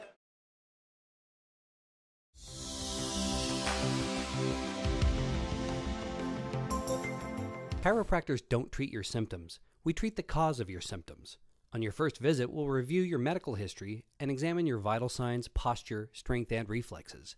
Speaker 10: Chiropractors don't treat your symptoms. We treat the cause of your symptoms. On your first visit, we'll review your medical history and examine your vital signs, posture, strength, and reflexes.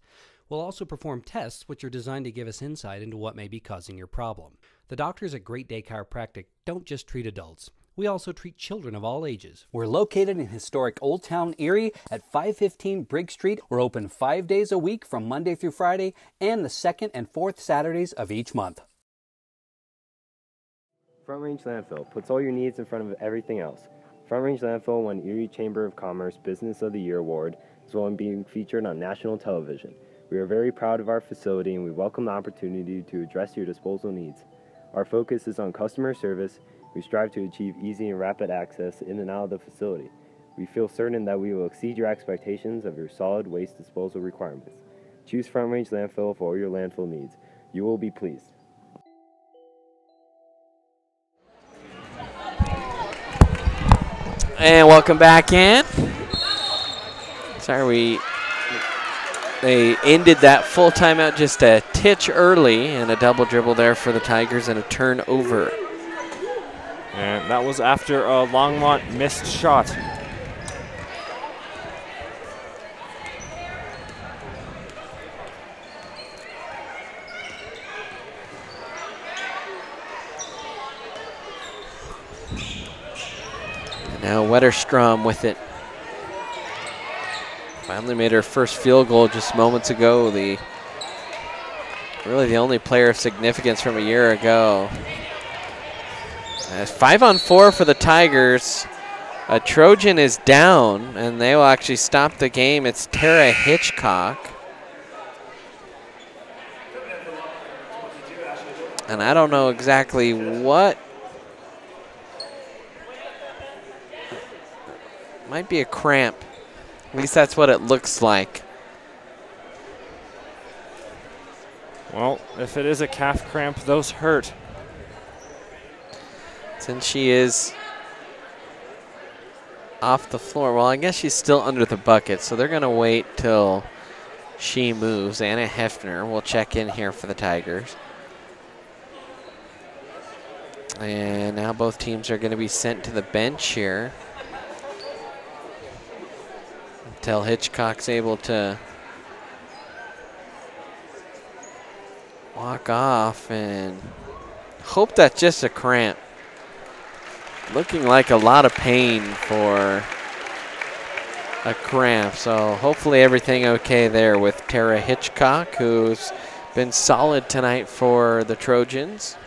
Speaker 10: We'll also perform tests which are designed to give us insight into what may be causing your problem. The doctors at Great Day Chiropractic don't just treat adults. We also treat children of all ages. We're located in historic Old Town Erie at 515 Briggs Street. We're open 5 days a week from Monday through Friday and the second and fourth Saturdays of each month.
Speaker 11: Front Range Landfill puts all your needs in front of everything else. Front Range Landfill won Erie Chamber of Commerce Business of the Year Award, as well as being featured on national television. We are very proud of our facility, and we welcome the opportunity to address your disposal needs. Our focus is on customer service. We strive to achieve easy and rapid access in and out of the facility. We feel certain that we will exceed your expectations of your solid waste disposal requirements. Choose Front Range Landfill for all your landfill needs. You will be pleased.
Speaker 1: And welcome back in. Sorry, they ended that full timeout just a titch early, and a double dribble there for the Tigers and a turnover.
Speaker 6: And that was after a Longmont missed shot.
Speaker 1: Now Wetterstrom with it. Finally made her first field goal just moments ago. Really the only player of significance from a year ago. 5-on-4 for the Tigers. A Trojan is down, and they will actually stop the game. It's Tara Hitchcock. And I don't know exactly what. Might be a cramp. At least that's what it looks like.
Speaker 6: Well, if it is a calf cramp, those hurt.
Speaker 1: Since she is off the floor, well, I guess she's still under the bucket, so they're going to wait till she moves. Anna Hefner will check in here for the Tigers. And now both teams are going to be sent to the bench here until Hitchcock's able to walk off, and hope that's just a cramp. Looking like a lot of pain for a cramp, so hopefully everything okay there with Tara Hitchcock, who's been solid tonight for the Trojans.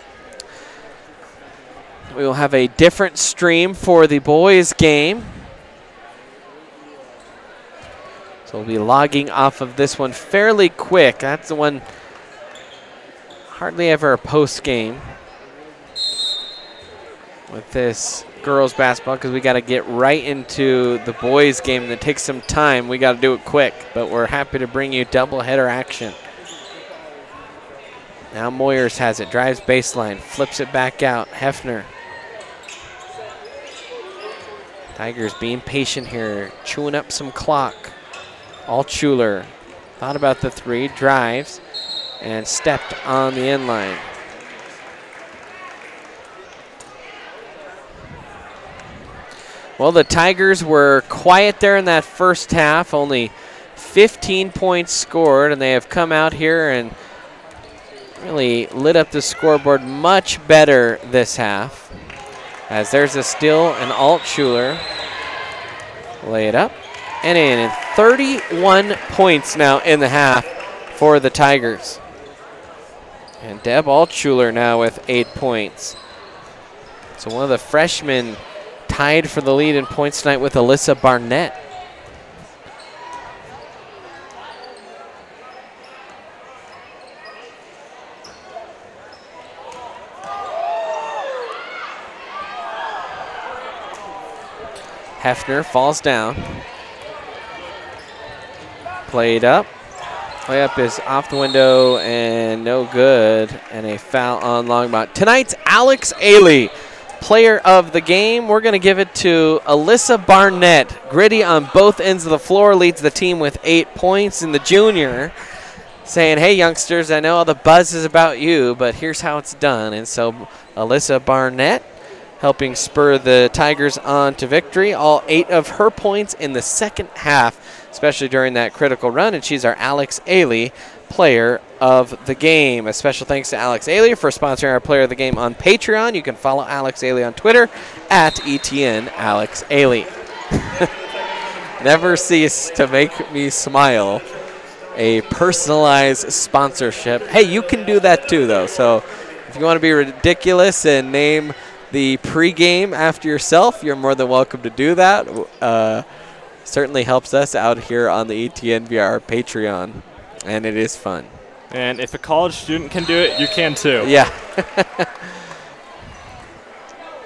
Speaker 1: We will have a different stream for the boys' game. So we'll be logging off of this one fairly quick. That's the one hardly ever a post game with this girls basketball, because we got to get right into the boys' game, and it takes some time. We got to do it quick, but we're happy to bring you doubleheader action. Now Moyers has it, drives baseline, flips it back out. Hefner. Tigers being patient here, chewing up some clock. Altshuler thought about the three, drives, and stepped on the end line. Well, the Tigers were quiet there in that first half, only 15 points scored, and they have come out here and really lit up the scoreboard much better this half. As there's a steal, and Altshuler lay it up and in. And 31 points now in the half for the Tigers. And Deb Altshuler now with 8 points. So one of the freshmen tied for the lead in points tonight with Alyssa Barnett. Hefner falls down. Played up. Layup is off the window and no good. And a foul on Longmont. Tonight's Alex Ailey, player of the game. We're going to give it to Alyssa Barnett. Gritty on both ends of the floor, leads the team with 8 points. And the junior saying, hey, youngsters, I know all the buzz is about you, but here's how it's done. And so Alyssa Barnett helping spur the Tigers on to victory. All 8 of her points in the second half, especially during that critical run. And she's our Alex Ailey player of the game. A special thanks to Alex Ailey for sponsoring our player of the game on Patreon. You can follow Alex Ailey on Twitter at ETN Alex Ailey. Never cease to make me smile. A personalized sponsorship. Hey, you can do that too, though. So if you want to be ridiculous and name the pregame after yourself, you're more than welcome to do that. Certainly helps us out here on the ETN via our Patreon, and it is fun.
Speaker 6: And if a college student can do it, you can too.
Speaker 1: Yeah.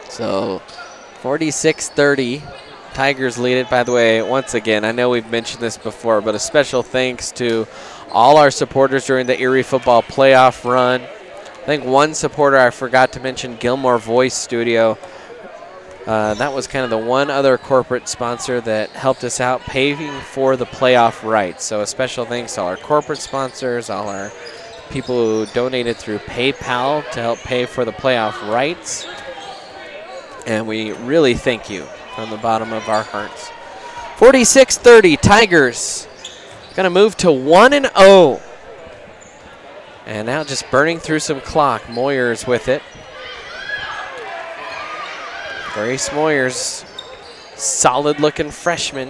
Speaker 1: So 46-30, Tigers lead it. By the way, once again, I know we've mentioned this before, but a special thanks to all our supporters during the Erie football playoff run. I think one supporter I forgot to mention, Gilmore Voice Studio. That was kind of the one other corporate sponsor that helped us out paving for the playoff rights. So a special thanks to all our corporate sponsors, all our people who donated through PayPal to help pay for the playoff rights. And we really thank you from the bottom of our hearts. 46-30, Tigers going to move to 1-0. And now just burning through some clock. Moyers with it. Grace Moyers, solid-looking freshman.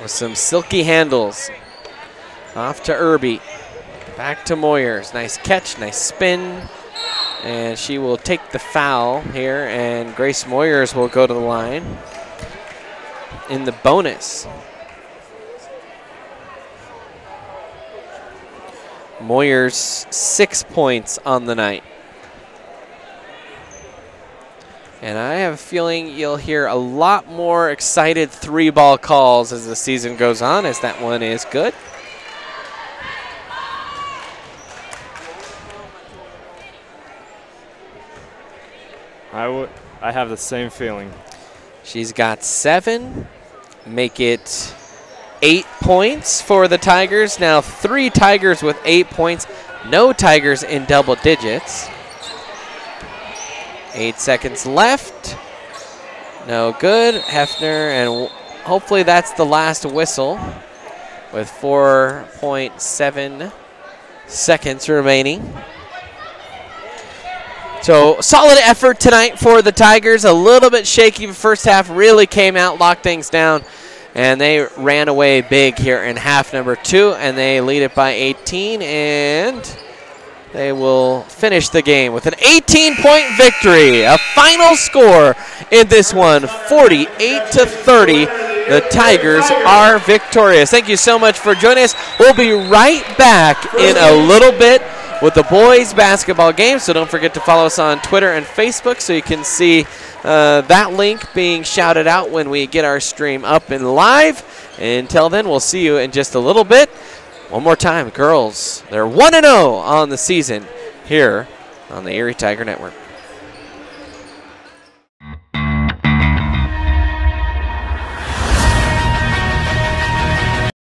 Speaker 1: With some silky handles. Off to Irby. Back to Moyers. Nice catch, nice spin. And she will take the foul here, and Grace Moyers will go to the line in the bonus. Moyers 6 points on the night. And I have a feeling you'll hear a lot more excited 3-ball calls as the season goes on, as that one is good.
Speaker 6: I have the same feeling.
Speaker 1: She's got 7, make it 8 points for the Tigers. Now 3 Tigers with 8 points. No Tigers in double digits. 8 seconds left. No good. Hefner, and hopefully that's the last whistle with 4.7 seconds remaining. So solid effort tonight for the Tigers. A little bit shaky the first half, really came out, locked things down. And they ran away big here in half number 2, and they lead it by 18, and they will finish the game with an 18-point victory. A final score in this one, 48-30. The Tigers are victorious. Thank you so much for joining us. We'll be right back in a little bit with the boys basketball game, so don't forget to follow us on Twitter and Facebook so you can see that link being shouted out when we get our stream up and live. Until then, we'll see you in just a little bit. One more time, girls, they're 1-0 on the season here on the Erie Tiger Network.